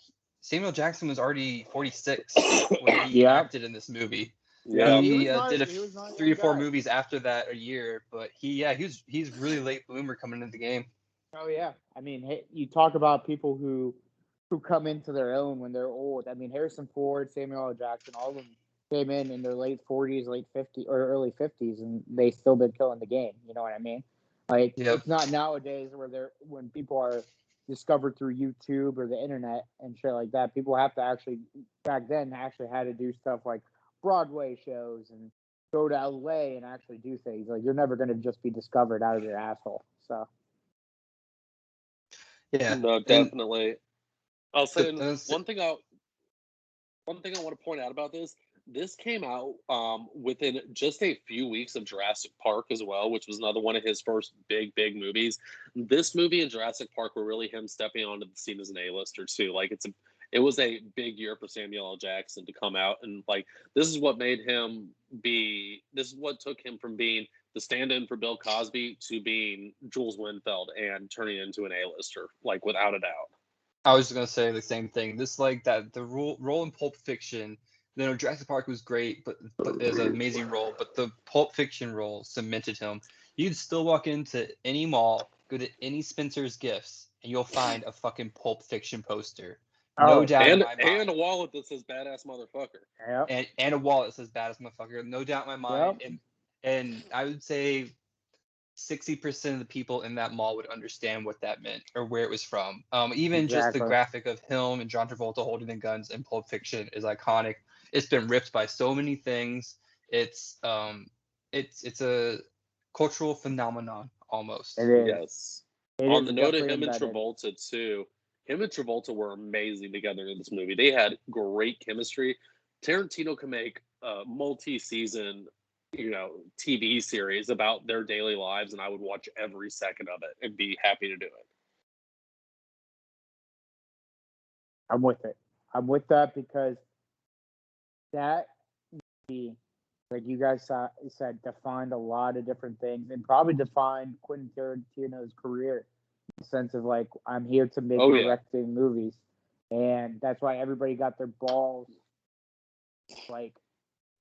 Speaker 3: Samuel Jackson was already 46 when he
Speaker 1: Yeah.
Speaker 3: acted in this movie.
Speaker 2: Yeah.
Speaker 3: He
Speaker 1: was not-
Speaker 3: did
Speaker 1: he was not a
Speaker 3: 3 or
Speaker 1: young
Speaker 3: 4
Speaker 1: guy.
Speaker 3: movies after that a year, but he's really late bloomer coming into the game.
Speaker 1: Oh yeah, I mean, you talk about people who come into their own when they're old. I mean, Harrison Ford, Samuel L. Jackson, all of them came in their late 40s, late 50s, or early 50s, and they still been killing the game. You know what I mean? Like,
Speaker 3: Yep.
Speaker 1: it's not nowadays when people are discovered through YouTube or the internet and shit like that. People have to actually, back then, actually had to do stuff like Broadway shows and go to LA and actually do things. Like, you're never going to just be discovered out of your asshole. So.
Speaker 3: Yeah.
Speaker 2: No,
Speaker 3: And
Speaker 2: definitely. I'll say
Speaker 3: that's-
Speaker 2: one thing I want to point out about this came out within just a few weeks of Jurassic Park as well, which was another one of his first big movies. This movie and Jurassic Park were really him stepping onto the scene as an A-lister too. Like, it was a big year for Samuel L. Jackson to come out, and like, this is what took him from being the stand-in for Bill Cosby to being Jules Winfield and turning into an A-lister, like, without a doubt.
Speaker 3: I was just gonna say the same thing. This, like, that the role in Pulp Fiction, Jurassic Park was great, but is an amazing role. But the Pulp Fiction role cemented him. You'd still walk into any mall, go to any Spencer's Gifts, and you'll find a fucking Pulp Fiction poster. No doubt in my mind.
Speaker 2: And a wallet that says "badass motherfucker."
Speaker 1: Yep.
Speaker 3: And a wallet that says "badass motherfucker." No doubt in my mind.
Speaker 1: Yep.
Speaker 3: And I would say 60% of the people in that mall would understand what that meant or where it was from. Even just the
Speaker 1: Exactly.
Speaker 3: graphic of him and John Travolta holding the guns in Pulp Fiction is iconic. It's been ripped by so many things. It's a cultural phenomenon almost.
Speaker 1: It is.
Speaker 2: Yes.
Speaker 1: It
Speaker 2: On
Speaker 1: is
Speaker 2: the note of
Speaker 1: definitely
Speaker 2: him and
Speaker 1: embedded.
Speaker 2: Travolta too, him and Travolta were amazing together in this movie. They had great chemistry. Tarantino can make a multi-season, TV series about their daily lives, and I would watch every second of it and be happy to do it.
Speaker 1: I'm with it. I'm with that because that movie, like you guys said, defined a lot of different things and probably defined Quentin Tarantino's career in the sense of, like, I'm here to make directing movies. And that's why everybody got their balls. Like,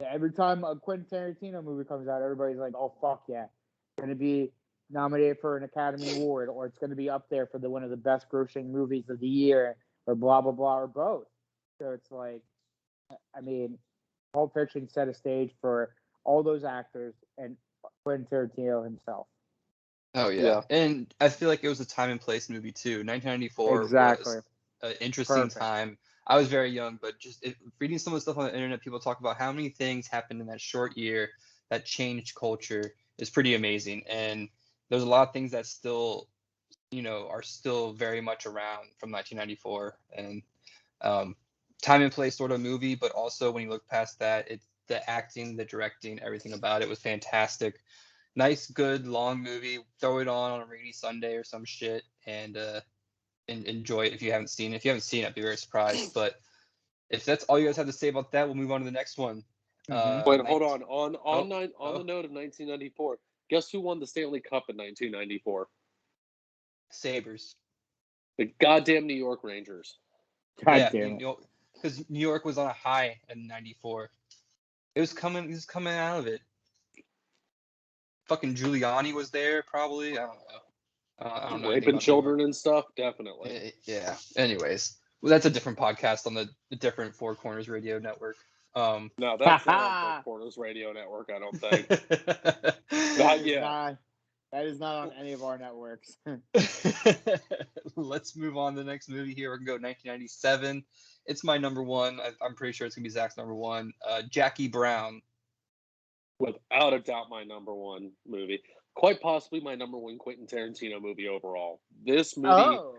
Speaker 1: every time a Quentin Tarantino movie comes out, everybody's like, oh, fuck yeah. It's going to be nominated for an Academy Award, or it's going to be up there for one of the best grossing movies of the year, or blah, blah, blah, or both. So it's like, I mean, Pulp Fiction set a stage for all those actors and Quentin Tarantino himself.
Speaker 3: Oh, yeah. And I feel like it was a time and place movie, too. 1994
Speaker 1: Exactly.
Speaker 3: was an interesting time. I was very young, but just reading some of the stuff on the internet, people talk about how many things happened in that short year that changed culture is pretty amazing. And there's a lot of things that still, are still very much around from 1994. And time and place sort of movie, but also when you look past that, it's the acting, the directing, everything about it was fantastic. Nice, good, long movie. Throw it on a rainy Sunday or some shit and enjoy it if you haven't seen it. If you haven't seen it, I'd be very surprised. But if that's all you guys have to say about that, we'll move on to the next one.
Speaker 2: Wait, hold on. On the note of 1994, guess who won the Stanley Cup in 1994?
Speaker 3: Sabres.
Speaker 2: The goddamn New York Rangers.
Speaker 1: God damn it.
Speaker 3: Because New York was on a high in '94. He was coming out of it. Fucking Giuliani was there, probably. I don't know. I don't know
Speaker 2: Raping children and stuff, definitely.
Speaker 3: Yeah. Anyways, well, that's a different podcast on the different Four Corners Radio Network.
Speaker 2: No, that's not on Four Corners Radio Network, I don't think.
Speaker 1: That is not on any of our networks.
Speaker 3: Let's move on to the next movie here. We're going to go 1997. It's my number one. I'm pretty sure it's going to be Zach's number one. Jackie Brown.
Speaker 2: Without a doubt, my number one movie. Quite possibly my number one Quentin Tarantino movie overall.
Speaker 1: Oh,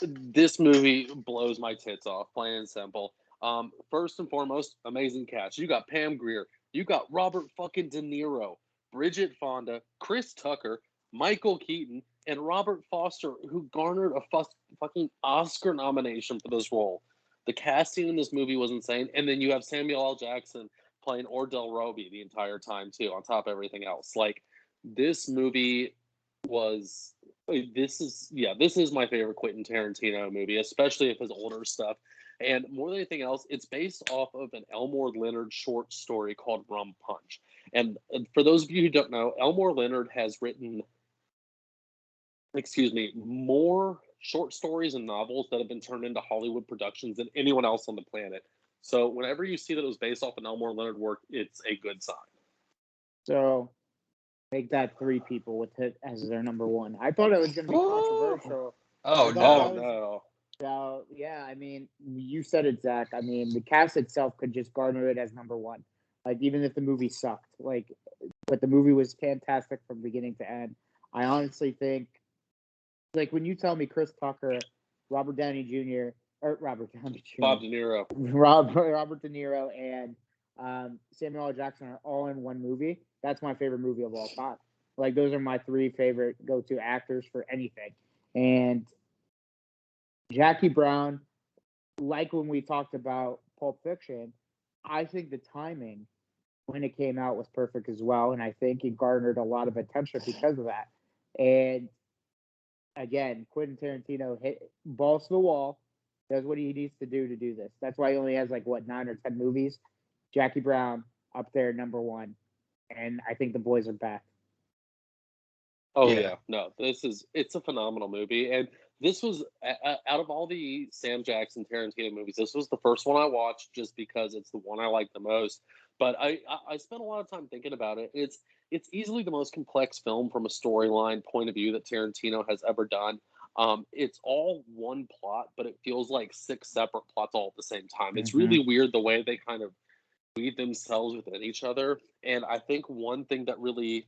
Speaker 2: This movie blows my tits off, plain and simple. First and foremost, amazing cast. You got Pam Grier, you got Robert fucking De Niro, Bridget Fonda, Chris Tucker, Michael Keaton, and Robert Foster, who garnered a fucking Oscar nomination for this role. The casting in this movie was insane, and then you have Samuel L. Jackson playing Ordell Roby the entire time too, on top of everything else. Like, this movie was this is my favorite Quentin Tarantino movie, especially of his older stuff. And more than anything else, it's based off of an Elmore Leonard short story called Rum Punch. And for those of you who don't know, Elmore Leonard has written, more short stories and novels that have been turned into Hollywood productions than anyone else on the planet. So whenever you see that it was based off an Elmore Leonard work, it's a good sign.
Speaker 1: so make that 3 people with it as their number one. I thought it was going to be controversial.
Speaker 3: Oh,
Speaker 2: no.
Speaker 1: So, yeah, I mean, you said it, Zach. I mean, the cast itself could just garner it as number one. Like, even if the movie sucked. But the movie was fantastic from beginning to end. I honestly think, like, when you tell me Chris Tucker, Robert Downey Jr., or Robert Downey Jr.,
Speaker 2: Bob De Niro.
Speaker 1: Robert De Niro, and Samuel L. Jackson are all in one movie, that's my favorite movie of all time. Like, those are my 3 favorite go-to actors for anything. And Jackie Brown, like when we talked about Pulp Fiction, I think the timing when it came out was perfect as well. And I think it garnered a lot of attention because of that. And again, Quentin Tarantino hit balls to the wall, does what he needs to do this. That's why he only has 9 or 10 movies. Jackie Brown up there, number one. And I think the boys are back.
Speaker 2: Oh yeah. No, it's a phenomenal movie, and this was out of all the Sam Jackson Tarantino movies, this was the first one I watched just because it's the one I like the most. But I spent a lot of time thinking about it. It's easily the most complex film from a storyline point of view that Tarantino has ever done. It's all one plot, but it feels like 6 separate plots all at the same time. It's really weird the way they kind of weave themselves within each other, and I think one thing that really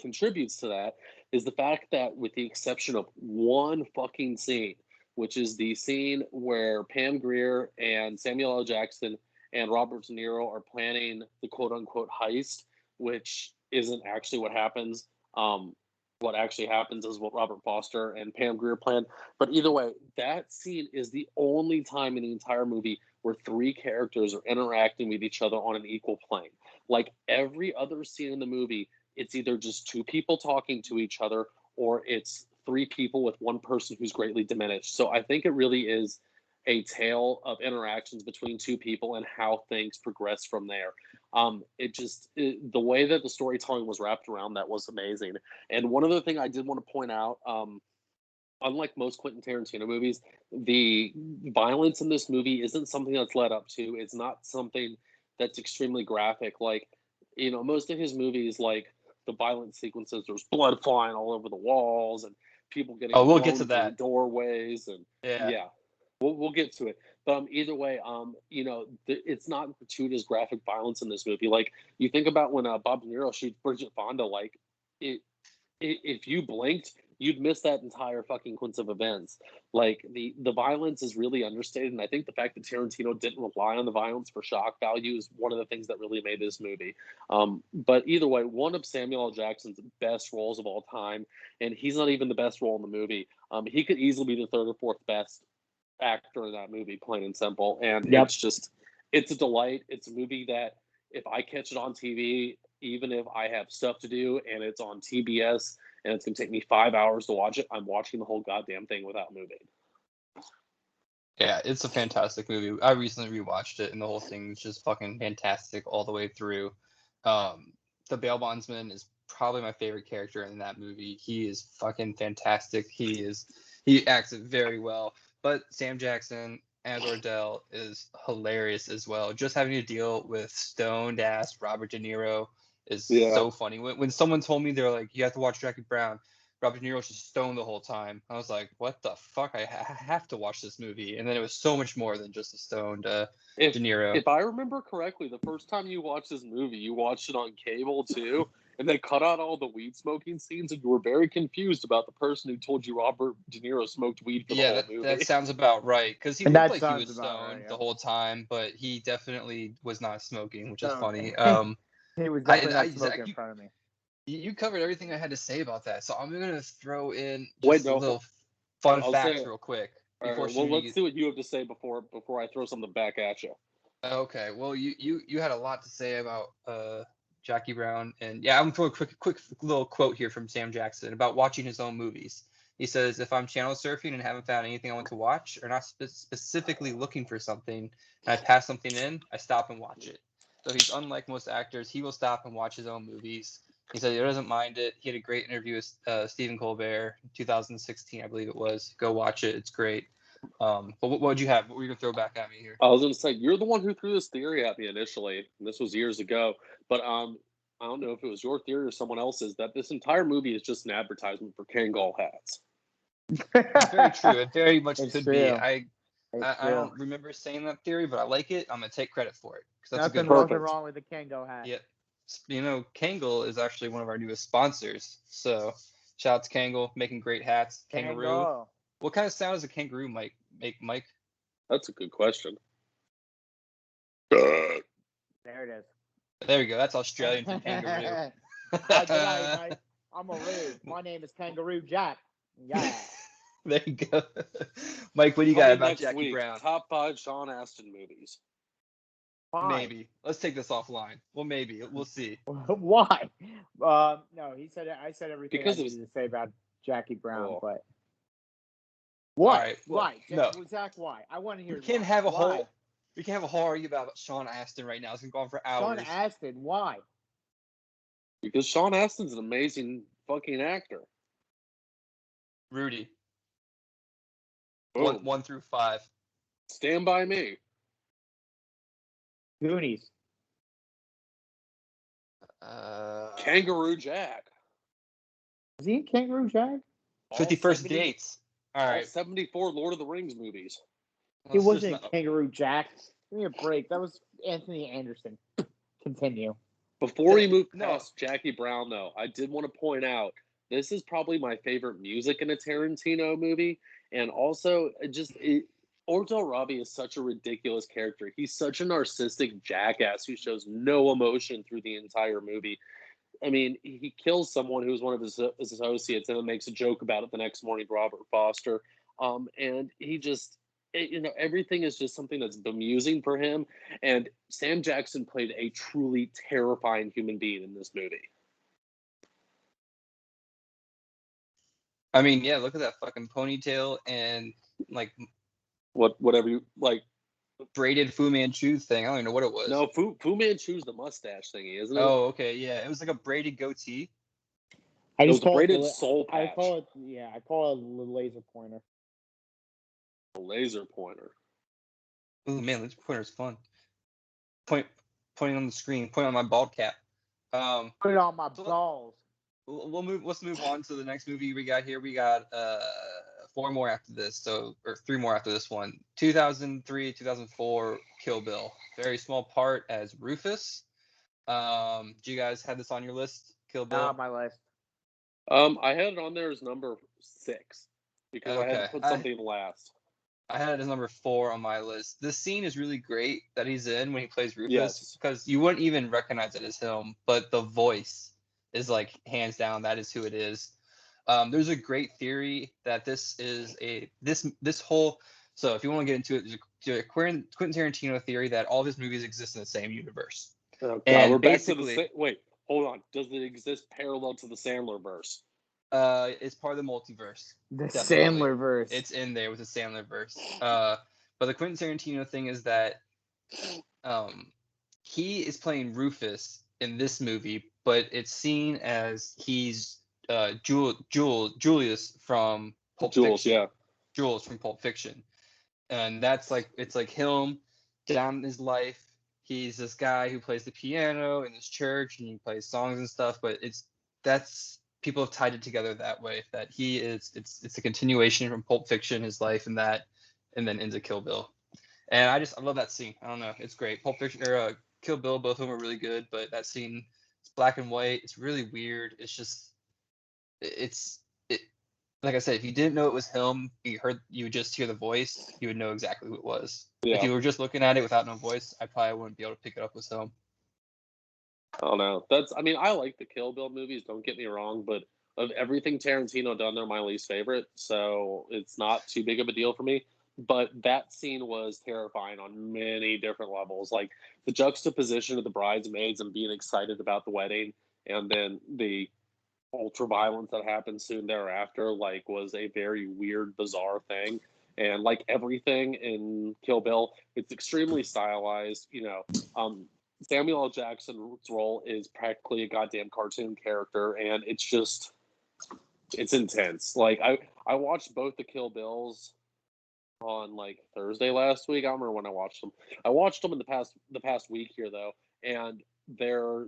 Speaker 2: contributes to that is the fact that, with the exception of one fucking scene, which is the scene where Pam Grier and Samuel L. Jackson and Robert De Niro are planning the quote unquote heist, which isn't actually what happens. What actually happens is what Robert Foster and Pam Grier planned. But either way, that scene is the only time in the entire movie where 3 characters are interacting with each other on an equal plane. Like, every other scene in the movie, it's either just 2 people talking to each other, or it's 3 people with one person who's greatly diminished. So I think it really is a tale of interactions between 2 people and how things progress from there. The way that the storytelling was wrapped around that was amazing. And one other thing I did want to point out, unlike most Quentin Tarantino movies, the violence in this movie isn't something that's led up to. It's not something that's extremely graphic. Like, most of his movies, like the violent sequences, there's blood flying all over the walls and people getting
Speaker 3: we'll get to that.
Speaker 2: doorways, and
Speaker 3: yeah.
Speaker 2: We'll get to it. But either way, it's not gratuitous graphic violence in this movie. Like, you think about when Bob De Niro shoots Bridget Fonda, like, if you blinked, you'd miss that entire fucking sequence of events. Like, the violence is really understated, and I think the fact that Tarantino didn't rely on the violence for shock value is one of the things that really made this movie. But either way, one of Samuel L. Jackson's best roles of all time, and he's not even the best role in the movie. He could easily be the 3rd or 4th best actor in that movie, plain and simple. And it's a delight. It's a movie that, if I catch it on TV, even if I have stuff to do and it's on TBS and it's going to take me 5 hours to watch it, I'm watching the whole goddamn thing without moving.
Speaker 3: Yeah, it's a fantastic movie. I recently rewatched it, and the whole thing is just fucking fantastic all the way through. The bail bondsman is probably my favorite character in that movie. He is fucking fantastic. He acts it very well. But Sam Jackson as Ordell is hilarious as well. Just having to deal with stoned ass Robert De Niro is so funny. When someone told me, they're like, you have to watch Jackie Brown, Robert De Niro was just stoned the whole time. I was like, what the fuck? I have to watch this movie. And then it was so much more than just a stoned De Niro.
Speaker 2: If I remember correctly, the first time you watched this movie, you watched it on cable too, and they cut out all the weed smoking scenes, and you were very confused about the person who told you Robert De Niro smoked weed for the whole movie.
Speaker 3: That sounds about right, because he
Speaker 1: And
Speaker 3: looked
Speaker 1: that
Speaker 3: like he
Speaker 1: sounds
Speaker 3: was
Speaker 1: about
Speaker 3: stoned
Speaker 1: right, yeah.
Speaker 3: the whole time, but he definitely was not smoking, which is
Speaker 1: No.
Speaker 3: funny.
Speaker 1: He was definitely not
Speaker 3: Zach,
Speaker 1: smoking in front of me.
Speaker 3: you covered everything I had to say about that, so I'm gonna throw in
Speaker 2: Wait,
Speaker 3: just
Speaker 2: no,
Speaker 3: a little fun
Speaker 2: I'll
Speaker 3: facts
Speaker 2: say-
Speaker 3: real quick.
Speaker 2: All
Speaker 3: Before
Speaker 2: right, well,
Speaker 3: shooting
Speaker 2: let's see what you have to say before I throw something back at you.
Speaker 3: Okay, well, you had a lot to say about Jackie Brown, and yeah, I'm gonna throw a quick little quote here from Sam Jackson about watching his own movies. He says, "If I'm channel surfing and haven't found anything I want to watch, or not specifically looking for something, and I pass something in, I stop and watch it." So he's unlike most actors. He will stop and watch his own movies. He said he doesn't mind it. He had a great interview with Stephen Colbert in 2016, I believe it was. Go watch it. It's great. But what would you have? What were you gonna throw back at me here?
Speaker 2: I was going to say, you're the one who threw this theory at me initially, and this was years ago. But I don't know if it was your theory or someone else's, that this entire movie is just an advertisement for Kangol hats.
Speaker 3: It's very true. It very much
Speaker 1: It's
Speaker 3: could
Speaker 1: true.
Speaker 3: be. I
Speaker 1: It's
Speaker 3: don't
Speaker 1: true.
Speaker 3: remember saying that theory, but I like it. I'm gonna take credit for it because that's
Speaker 1: Nothing
Speaker 3: a good one.
Speaker 2: Perfect.
Speaker 1: wrong with the Kango hat.
Speaker 3: Yeah, Kangol is actually one of our newest sponsors. So shout out to Kangol, making great hats. Kangaroo.
Speaker 1: Kango.
Speaker 3: What kind of sound does a kangaroo make, Mike?
Speaker 2: That's a good question.
Speaker 1: There it is.
Speaker 3: There we go. That's Australian for kangaroo.
Speaker 1: G'day, mate. I'm a rude. My name is Kangaroo Jack. Yeah.
Speaker 3: There you go. Mike, what do you
Speaker 2: Coming
Speaker 3: got about
Speaker 2: next
Speaker 3: Jackie
Speaker 2: week,
Speaker 3: Brown?
Speaker 2: Top 5 Sean Astin movies.
Speaker 1: Fine.
Speaker 3: Maybe. Let's take this offline. Well, maybe. We'll see.
Speaker 1: Why? No, he said I said everything
Speaker 2: Because
Speaker 1: I
Speaker 2: it was-
Speaker 1: needed to say about Jackie Brown,
Speaker 2: Oh.
Speaker 1: but what?
Speaker 3: All right, look,
Speaker 1: Why?
Speaker 3: no.
Speaker 1: Zach, why? I want to hear.
Speaker 3: We can't
Speaker 1: why.
Speaker 3: have a
Speaker 1: Why?
Speaker 3: whole. We can have a whole argument about Sean Astin right now. It's gonna go on for hours.
Speaker 1: Sean Astin. Why?
Speaker 2: Because Sean Astin's an amazing fucking actor.
Speaker 3: Rudy.
Speaker 2: Boom.
Speaker 3: 1 through 5.
Speaker 2: Stand By Me.
Speaker 1: Goonies.
Speaker 2: Kangaroo Jack.
Speaker 1: Is he in Kangaroo Jack?
Speaker 2: All
Speaker 3: 51st
Speaker 2: 70
Speaker 3: Dates. All
Speaker 2: all
Speaker 3: right.
Speaker 2: 74 Lord of the Rings movies.
Speaker 1: He
Speaker 3: Let's
Speaker 1: wasn't
Speaker 3: just
Speaker 1: in Kangaroo Jack. Give me a break. That was Anthony Anderson. Continue.
Speaker 2: Before we move
Speaker 3: No.
Speaker 2: past Jackie Brown, though, I did want to point out this is probably my favorite music in a Tarantino movie. And also, Orville Robbie is such a ridiculous character. He's such a narcissistic jackass who shows no emotion through the entire movie. I mean, he kills someone who's one of his associates and then makes a joke about it the next morning, Robert Foster. And he just, everything is just something that's bemusing for him. And Sam Jackson played a truly terrifying human being in this movie.
Speaker 3: I mean, yeah, look at that fucking ponytail and like
Speaker 2: Whatever you like.
Speaker 3: braided Fu Manchu thing. I don't even know what it was.
Speaker 2: No, Fu Manchu's the mustache thingy, isn't it?
Speaker 3: Oh, okay, yeah. It was like a braided goatee.
Speaker 1: I
Speaker 2: It
Speaker 1: just
Speaker 2: was a
Speaker 1: call
Speaker 2: braided
Speaker 1: it.
Speaker 2: soul
Speaker 1: I
Speaker 2: patch.
Speaker 1: call it. Yeah, I call it a laser pointer.
Speaker 2: A laser pointer.
Speaker 3: Ooh, man, this pointer's fun. Pointing on the screen, pointing on my bald cap.
Speaker 1: Put it on my
Speaker 3: So-
Speaker 1: balls.
Speaker 3: We'll move. Let's move on to the next movie we got here. We got 4 more after this, or 3 more after this one. 2003, 2004, Kill Bill. Very small part as Rufus. Do you guys have this on your list? Kill Bill.
Speaker 1: Not on my list.
Speaker 2: I had it on there as number 6 because I had
Speaker 3: Okay.
Speaker 2: to put something last.
Speaker 3: I had it as number 4 on my list. This scene is really great that he's in when he plays Rufus,
Speaker 2: Yes.
Speaker 3: because you wouldn't even recognize it as him, but the voice is like hands down that is who it is. There's a great theory that this is this whole. So if you want to get into it, there's a Quentin Tarantino theory that all of his movies exist in the same universe.
Speaker 2: Oh, God,
Speaker 3: And
Speaker 2: we're back to
Speaker 3: basically-
Speaker 2: the wait. Hold on. Does it exist parallel to the Sandler verse?
Speaker 3: It's part of the multiverse.
Speaker 1: The
Speaker 3: Definitely.
Speaker 1: Sandler verse.
Speaker 3: It's in there with the Sandler verse. But the Quentin Tarantino thing is that he is playing Rufus in this movie, but it's seen as he's Julius from Pulp
Speaker 2: Jules,
Speaker 3: Fiction.
Speaker 2: yeah.
Speaker 3: Jules from Pulp Fiction. And that's like, it's like him down in his life. He's this guy who plays the piano in this church and he plays songs and stuff, but that's people have tied it together that way. That it's a continuation from Pulp Fiction, his life, and then into Kill Bill. And I love that scene. I don't know, it's great. Pulp Fiction or Kill Bill, both of them are really good, but that scene, it's black and white. It's really weird. It's just, it's it. Like I said, if you didn't know it was him, you would just hear the voice, you would know exactly who it was.
Speaker 2: Yeah.
Speaker 3: If you were just looking at it without no voice, I probably wouldn't be able to pick it up as him.
Speaker 2: I don't know. I like the Kill Bill movies, don't get me wrong, but of everything Tarantino done, they're my least favorite, so it's not too big of a deal for me. But that scene was terrifying on many different levels. Like the juxtaposition of the bridesmaids and being excited about the wedding, and then the ultra violence that happened soon thereafter, like, was a very weird, bizarre thing. And like everything in Kill Bill, it's extremely stylized. Samuel L. Jackson's role is practically a goddamn cartoon character, and it's intense. Like I watched both the Kill Bills on like Thursday last week. I don't remember when I watched them. I watched them in the past week here though, and they're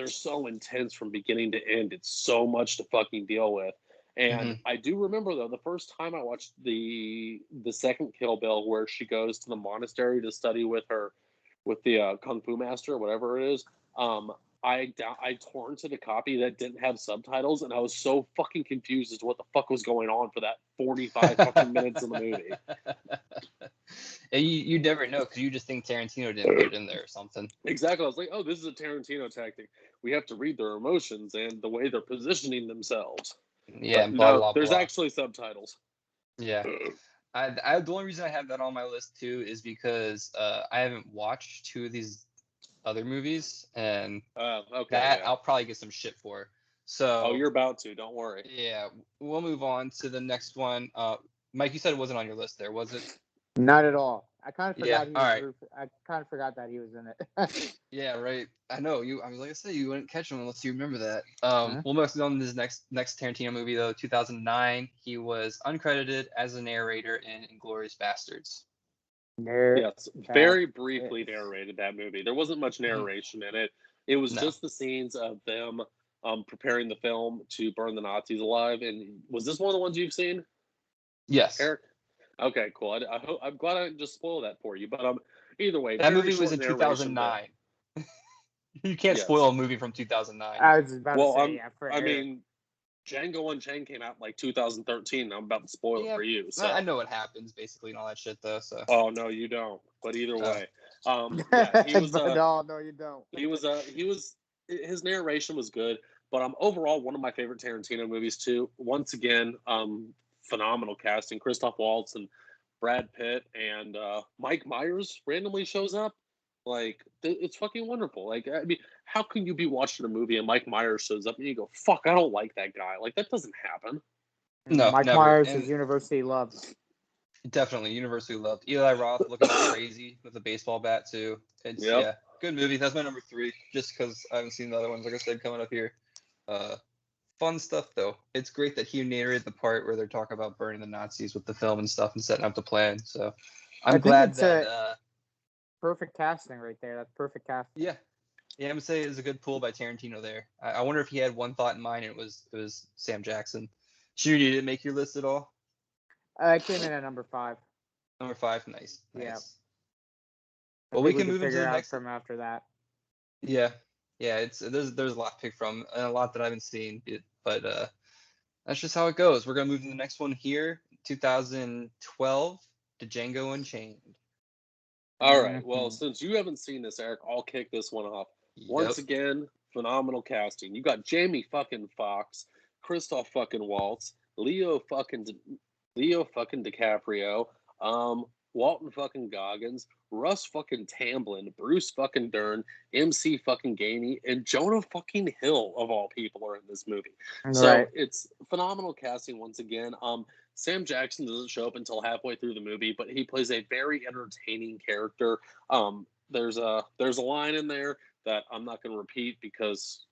Speaker 2: so intense from beginning to end. It's so much to fucking deal with. And I do remember though, the first time I watched the second Kill Bill, where she goes to the monastery to study with the kung fu master or whatever it is. I torrented a copy that didn't have subtitles, and I was so fucking confused as to what the fuck was going on for that 45 fucking minutes of the movie.
Speaker 3: And you never know, because you just think Tarantino didn't put it in there or something.
Speaker 2: Exactly. I was like, oh, this is a Tarantino tactic. We have to read their emotions and the way they're positioning themselves.
Speaker 3: Yeah,
Speaker 2: but
Speaker 3: blah,
Speaker 2: no,
Speaker 3: blah,
Speaker 2: there's
Speaker 3: blah.
Speaker 2: actually subtitles.
Speaker 3: Yeah. The only reason I have that on my list too is because I haven't watched two of these other movies, and I'll probably get some shit for. So
Speaker 2: you're about to, don't worry.
Speaker 3: Yeah, we'll move on to the next one. Mike, you said it wasn't on your list there, was it?
Speaker 1: Not at all. I kind of forgot
Speaker 3: I
Speaker 1: kind of forgot that he was in it.
Speaker 3: Yeah, right. I know you. I mean, like I said, you wouldn't catch him unless you remember that. We'll move on to this next Tarantino movie though. 2009. He was uncredited as a narrator in *Inglourious Basterds*.
Speaker 2: Yes, very briefly narrated that movie. There wasn't much narration in it. It was just the scenes of them preparing the film to burn the Nazis alive. And was this one of the ones you've seen?
Speaker 3: Yes.
Speaker 2: Eric? Okay, cool. I'm glad I didn't just spoil that for you. But either way,
Speaker 3: that movie was in 2009. You can't spoil a movie from 2009.
Speaker 1: I was about to say,
Speaker 2: I mean, Django Unchained came out in like 2013. I'm about to spoil it for you. So
Speaker 3: I know what happens basically and all that shit though. So.
Speaker 2: Oh no, you don't. But either way,
Speaker 1: he was. No, you don't.
Speaker 2: He was. His narration was good, but overall one of my favorite Tarantino movies too. Once again, phenomenal casting. Christoph Waltz and Brad Pitt and Mike Myers randomly shows up. Like, it's fucking wonderful. Like, I mean, how can you be watching a movie and Mike Myers shows up and you go, fuck, I don't like that guy. Like, that doesn't happen.
Speaker 3: No,
Speaker 1: Mike
Speaker 3: never.
Speaker 1: Myers is universally loved.
Speaker 3: Definitely universally loved. Eli Roth looking crazy with a baseball bat too. It's good movie. That's my number 3, just because I haven't seen the other ones. Like I said, coming up here. Fun stuff though. It's great that he narrated the part where they're talking about burning the Nazis with the film and stuff and setting up the plan. So I'm glad that.
Speaker 1: Perfect casting right there. That's perfect casting.
Speaker 3: Yeah, I'm gonna say it's a good pull by Tarantino there. I wonder if he had one thought in mind, and it was Sam Jackson. Sure, you didn't make your list at all?
Speaker 1: I came in at number 5.
Speaker 3: Number 5, nice.
Speaker 1: Yeah.
Speaker 3: Well, we can move into the next
Speaker 1: from after that.
Speaker 3: Yeah. It's there's a lot to pick from and a lot that I haven't seen, but that's just how it goes. We're gonna move to the next one here, 2012, to Django Unchained.
Speaker 2: All right. Well, since you haven't seen this, Eric, I'll kick this one off. Once again, phenomenal casting. You got Jamie fucking Foxx, Christoph fucking Waltz, Leo fucking DiCaprio, Walton fucking Goggins, Russ fucking Tamblyn, Bruce fucking Dern, MC fucking Gainey, and Jonah fucking Hill, of all people, are in this movie. Right. So it's phenomenal casting once again. Sam Jackson doesn't show up until halfway through the movie, but he plays a very entertaining character. There's a line in there that I'm not going to repeat because,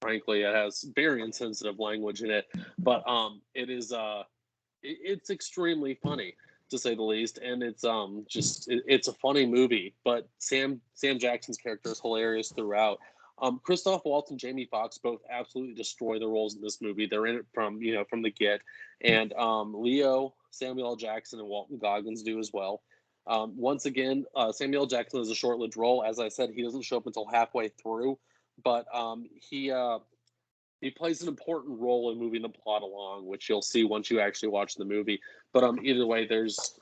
Speaker 2: frankly, it has very insensitive language in it. But it's extremely funny, to say the least, and it's it's a funny movie. But Sam Jackson's character is hilarious throughout. Christoph Waltz and Jamie Foxx both absolutely destroy their roles in this movie. They're in it from the get, and Leo, Samuel L. Jackson, and Walton Goggins do as well. Once again, Samuel L. Jackson is a short-lived role. As I said, he doesn't show up until halfway through, but he plays an important role in moving the plot along, which you'll see once you actually watch the movie. But either way, there's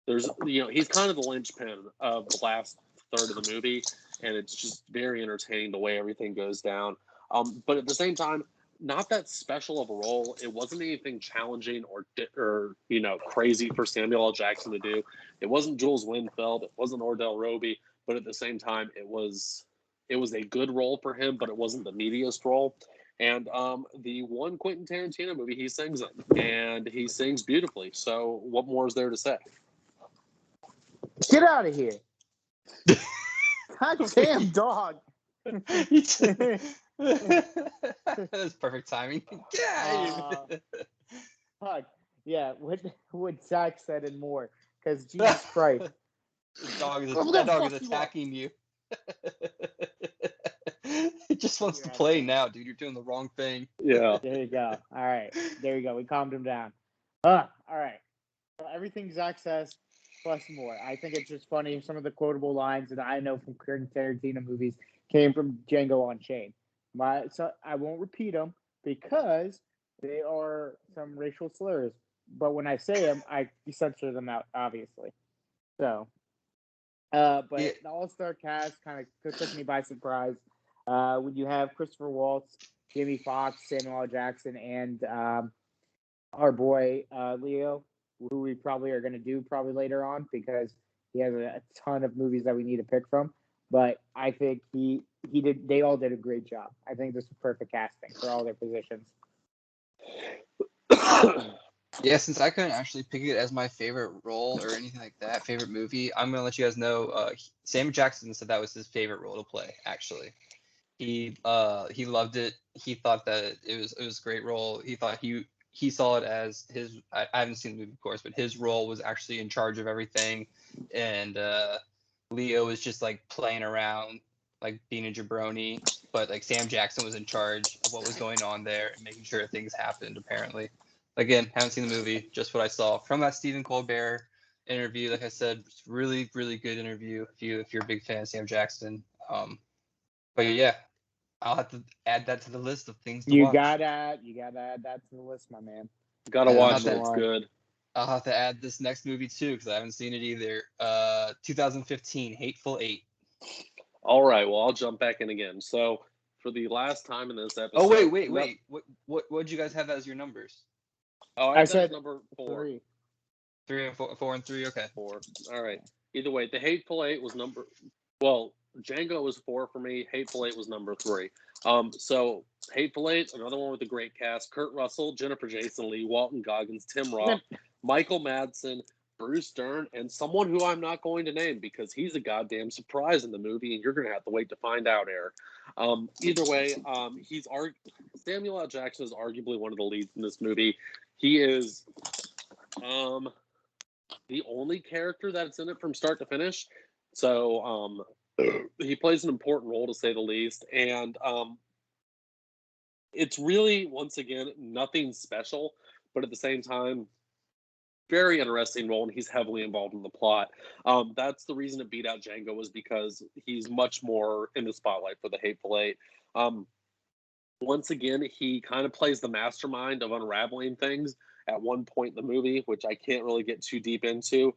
Speaker 2: he's kind of the linchpin of the last third of the movie, and it's just very entertaining the way everything goes down. But at the same time, not that special of a role. It wasn't anything challenging or crazy for Samuel L. Jackson to do. It wasn't Jules Winfield. It wasn't Ordell Roby. But at the same time, it was a good role for him, but it wasn't the meatiest role. And the one Quentin Tarantino movie he sings in, and he sings beautifully. So what more is there to say?
Speaker 1: Get out of here. God damn dog.
Speaker 3: That's perfect timing. Yeah.
Speaker 1: Fuck. Yeah, what Zach said and more. Because Jesus Christ.
Speaker 3: That dog is attacking you. It just wants to play now, dude. You're doing the wrong thing.
Speaker 2: Yeah.
Speaker 1: There you go. All right. There you go. We calmed him down. All right. So everything Zach says, plus more. I think it's just funny. Some of the quotable lines that I know from Quentin Tarantino movies came from Django Unchained. So I won't repeat them because they are some racial slurs. But when I say them, I censor them out, obviously. So, but the all-star cast kind of took me by surprise. When you have Christopher Waltz, Jamie Foxx, Samuel L. Jackson, and our boy Leo, who we probably are going to do later on because he has a ton of movies that we need to pick from. But I think they all did a great job. I think this is perfect casting for all their positions.
Speaker 3: Yeah, since I couldn't actually pick it as my favorite role or anything like that, favorite movie, I'm going to let you guys know Sam Jackson said that was his favorite role to play, actually. He loved it. He thought that it was a great role. He thought he saw it as his. I haven't seen the movie, of course, but his role was actually in charge of everything, and Leo was just like playing around, like being a jabroni. But like Sam Jackson was in charge of what was going on there and making sure things happened. Apparently, again, haven't seen the movie, just what I saw from that Stephen Colbert interview. Like I said, really, really good interview. If you're a big fan of Sam Jackson, but yeah. I'll have to add that to the list of things to watch.
Speaker 1: You gotta add that to the list, my man.
Speaker 2: Gotta watch it. It's good.
Speaker 3: I'll have to add this next movie too because I haven't seen it either. 2015, Hateful Eight.
Speaker 2: All right. Well, I'll jump back in again. So for the last time in this episode.
Speaker 3: Oh wait. What did you guys have as your numbers?
Speaker 2: Oh, I said number 4.
Speaker 3: 3 and 4 and 3. Okay.
Speaker 2: 4. All right. Either way, the Hateful Eight was Well, Django was 4 for me. Hateful Eight was number 3. So Hateful Eight, another one with a great cast: Kurt Russell, Jennifer Jason Leigh, Walton Goggins, Tim Roth, Michael Madsen, Bruce Dern, and someone who I'm not going to name because he's a goddamn surprise in the movie, and you're going to have to wait to find out, Eric. Either way, Samuel L. Jackson is arguably one of the leads in this movie. He is the only character that's in it from start to finish. So he plays an important role, to say the least. And it's really, once again, nothing special, but at the same time, very interesting role, and he's heavily involved in the plot. That's the reason it beat out Django, was because he's much more in the spotlight for the Hateful Eight. Once again, he kind of plays the mastermind of unraveling things at one point in the movie, which I can't really get too deep into.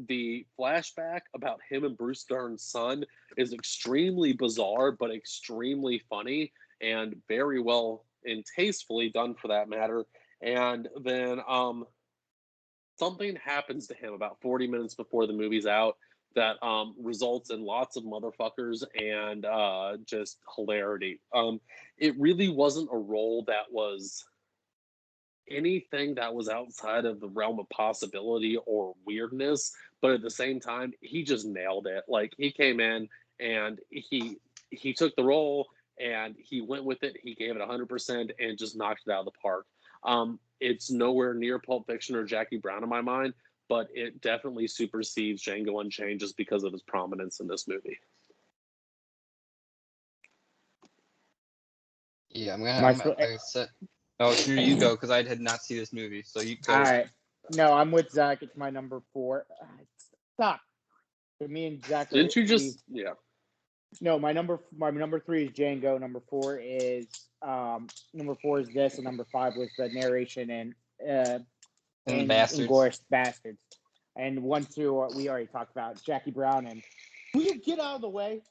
Speaker 2: The flashback about him and Bruce Dern's son is extremely bizarre, but extremely funny and very well and tastefully done, for that matter. And then something happens to him about 40 minutes before the movie's out that results in lots of motherfuckers and just hilarity. It really wasn't a role that was anything that was outside of the realm of possibility or weirdness, but at the same time, he just nailed it. Like, he came in and he took the role and he went with it. He gave it 100% and just knocked it out of the park. It's nowhere near Pulp Fiction or Jackie Brown in my mind, but it definitely supersedes Django Unchained just because of his prominence in this movie.
Speaker 3: Yeah, I'm
Speaker 1: Sp-
Speaker 3: like I said. Oh, you go because I had not seen this movie, so you go.
Speaker 1: All right. No, I'm with Zach. It's my number 4. Stop. Me and Zach.
Speaker 2: Didn't you just? Yeah.
Speaker 1: No, my number 3 is Django. Number 4 is this, and number 5 was the narration and
Speaker 3: Bastards.
Speaker 1: Inglourious Bastards. And 1, 2 we already talked about. Jackie Brown and will you get out of the way?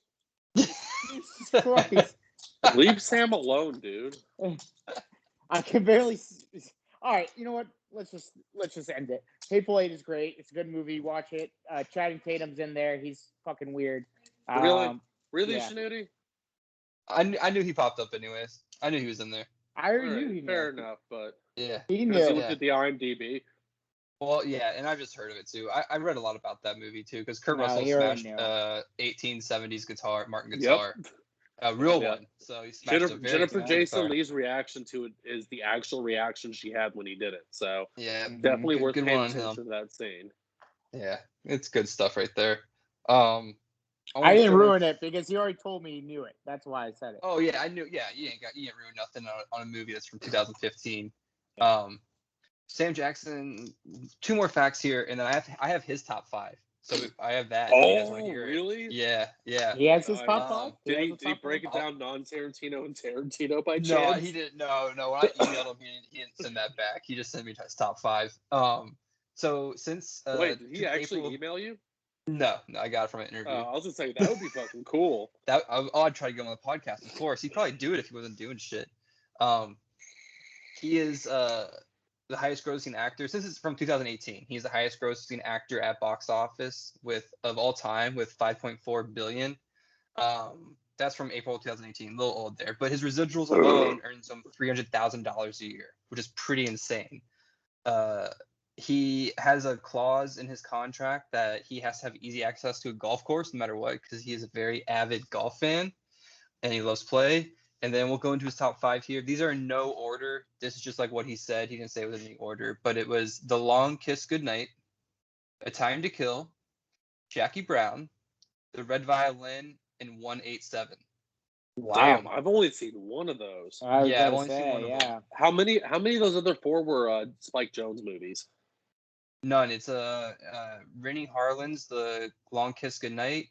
Speaker 1: Jesus Christ!
Speaker 2: Leave Sam alone, dude.
Speaker 1: I can barely. All right, you know what? Let's just end it. Hateful Eight is great. It's a good movie. Watch it. Channing Tatum's in there. He's fucking weird.
Speaker 2: Really,
Speaker 1: yeah.
Speaker 2: Shinoody?
Speaker 3: I knew he popped up anyways. I knew he was in there.
Speaker 1: I already knew he knew.
Speaker 2: Fair enough, but
Speaker 3: yeah,
Speaker 1: he knew.
Speaker 2: Because he looked at the IMDb.
Speaker 3: Well, yeah, and I've just heard of it too. I read a lot about that movie too because Kurt Russell smashed 1870s guitar, Martin guitar, a real one. So he smashed
Speaker 2: Jennifer Jason Leigh's reaction to it is the actual reaction she had when he did it. So
Speaker 3: yeah,
Speaker 2: definitely worth paying attention to that scene.
Speaker 3: Yeah, it's good stuff right there.
Speaker 1: I didn't ruin it because he already told me he knew it. That's why I said it.
Speaker 3: Oh yeah, I knew. Yeah, you ain't ruin nothing on a movie that's from 2015. Sam Jackson. 2 more facts here, and then I have his top 5. So I have that.
Speaker 2: Oh, really?
Speaker 3: Yeah.
Speaker 1: He has his top 5.
Speaker 2: Did he break it down non-Tarantino and Tarantino by chance?
Speaker 3: No, he didn't. No. When I emailed him, he didn't send that back. He just sent me his top 5. So since
Speaker 2: wait, did he actually email you?
Speaker 3: No, I got it from an interview.
Speaker 2: I was gonna say that would be fucking cool.
Speaker 3: I'd try to get him on the podcast, of course. He'd probably do it if he wasn't doing shit. He is the highest grossing actor. Since it's from 2018, he's the highest grossing actor at box office of all time with 5.4 billion. That's from April 2018. A little old there, but his residuals alone earn some $300,000 a year, which is pretty insane. He has a clause in his contract that he has to have easy access to a golf course no matter what, because he is a very avid golf fan and he loves play. And then we'll go into his top 5 here. These are in no order. This is just like what he said. He didn't say it was in any order, but it was The Long Kiss Goodnight, A Time to Kill, Jackie Brown, The Red Violin, and 187.
Speaker 1: Wow.
Speaker 2: Damn, I've only seen one of those.
Speaker 3: I've only seen one of them.
Speaker 2: How many of those other 4 were Spike Jonze movies?
Speaker 3: None. It's Rennie Harlin's The Long Kiss Goodnight,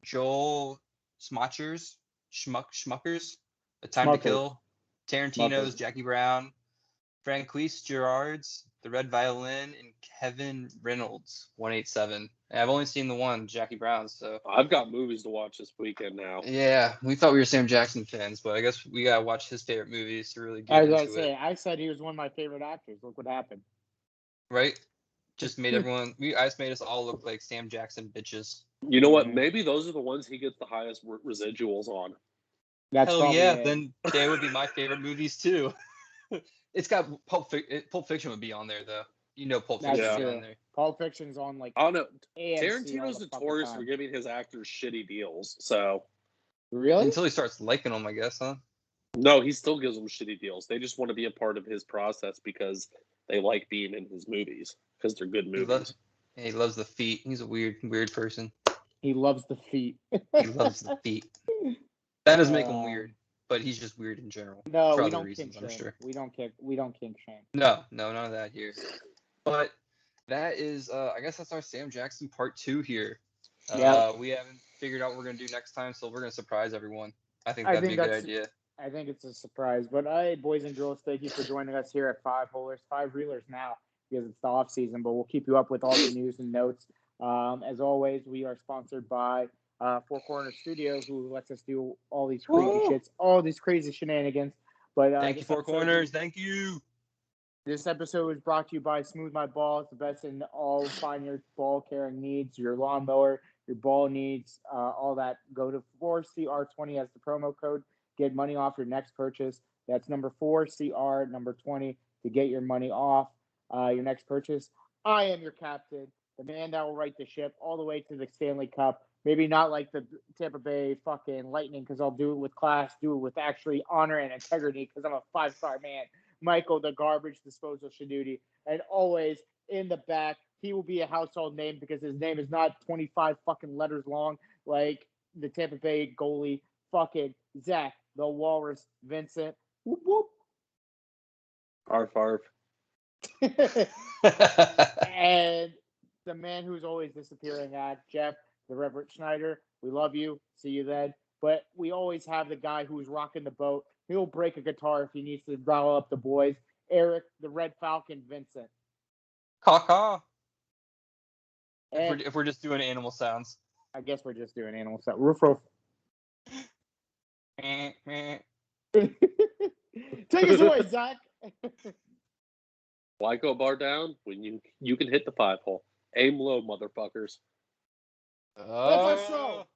Speaker 3: Joel Schmuckers, A Time to Kill, Tarantino's Jackie Brown, Francois Girard's The Red Violin, and Kevin Reynolds' 187. And I've only seen the one, Jackie Brown, so
Speaker 2: I've got movies to watch this weekend now.
Speaker 3: Yeah, we thought we were Sam Jackson fans, but I guess we gotta watch his favorite movies to really get into it.
Speaker 1: I said he was one of my favorite actors. Look what happened.
Speaker 3: Right? Just made I just made us all look like Sam Jackson bitches.
Speaker 2: You know what? Maybe those are the ones he gets the highest residuals on.
Speaker 1: That's
Speaker 3: Hell yeah, then they would be my favorite movies too. It's got Pulp Fiction would be on there though. You know Pulp Fiction would be on there.
Speaker 1: Pulp Fiction's on like
Speaker 2: I don't know.
Speaker 1: AMC
Speaker 2: Tarantino's notorious for giving his actors shitty deals. So
Speaker 1: really?
Speaker 3: Until he starts liking them, I guess, huh?
Speaker 2: No, he still gives them shitty deals. They just want to be a part of his process because they like being in his movies because they're good movies.
Speaker 3: He loves the feet. He's a weird person.
Speaker 1: He loves the feet.
Speaker 3: He loves the feet. That doesn't make him weird, but he's just weird in general.
Speaker 1: No,
Speaker 3: for
Speaker 1: we
Speaker 3: other
Speaker 1: don't
Speaker 3: reasons,
Speaker 1: kink
Speaker 3: I'm
Speaker 1: shame.
Speaker 3: sure.
Speaker 1: We don't kink shame.
Speaker 3: No, none of that here. But that is, I guess that's our Sam Jackson part 2 here. We haven't figured out what we're gonna do next time, so we're gonna surprise everyone. I think that'd be a good idea.
Speaker 1: I think it's a surprise. But hey, boys and girls, thank you for joining us here at 5 Reelers now because it's the off season. But we'll keep you up with all the news and notes. As always, we are sponsored by Four Corner Studio, who lets us do all these crazy shenanigans. But
Speaker 3: thank you, Four Corners. Thank you.
Speaker 1: This episode is brought to you by Smooth My Balls, the best in all find your ball caring needs, your lawnmower, your ball needs, all that. Go to 4CR20 as the promo code. Get money off your next purchase. That's number 4CR, number 20, to get your money off your next purchase. I am your captain, the man that will right the ship all the way to the Stanley Cup. Maybe not like the Tampa Bay fucking Lightning because I'll do it with class, do it with actually honor and integrity because I'm a 5-star man. Michael, the garbage disposal Shaduti. And always in the back, he will be a household name because his name is not 25 fucking letters long like the Tampa Bay goalie, fucking Zach, the Walrus Vincent. Whoop, whoop.
Speaker 2: Arf, arf.
Speaker 1: And the man who's always disappearing at Jeff, the Reverend Schneider. We love you. See you then. But we always have the guy who's rocking the boat. He'll break a guitar if he needs to rile up the boys. Eric, the Red Falcon, Vincent.
Speaker 3: Caw-caw.
Speaker 1: And
Speaker 3: If we're just doing animal sounds.
Speaker 1: I guess we're just doing animal stuff. Roof, roof.
Speaker 3: Meh, meh.
Speaker 1: Take us away, Zach.
Speaker 2: Why go bar down when you can hit the 5-hole? Aim low, motherfuckers.
Speaker 1: That's our show.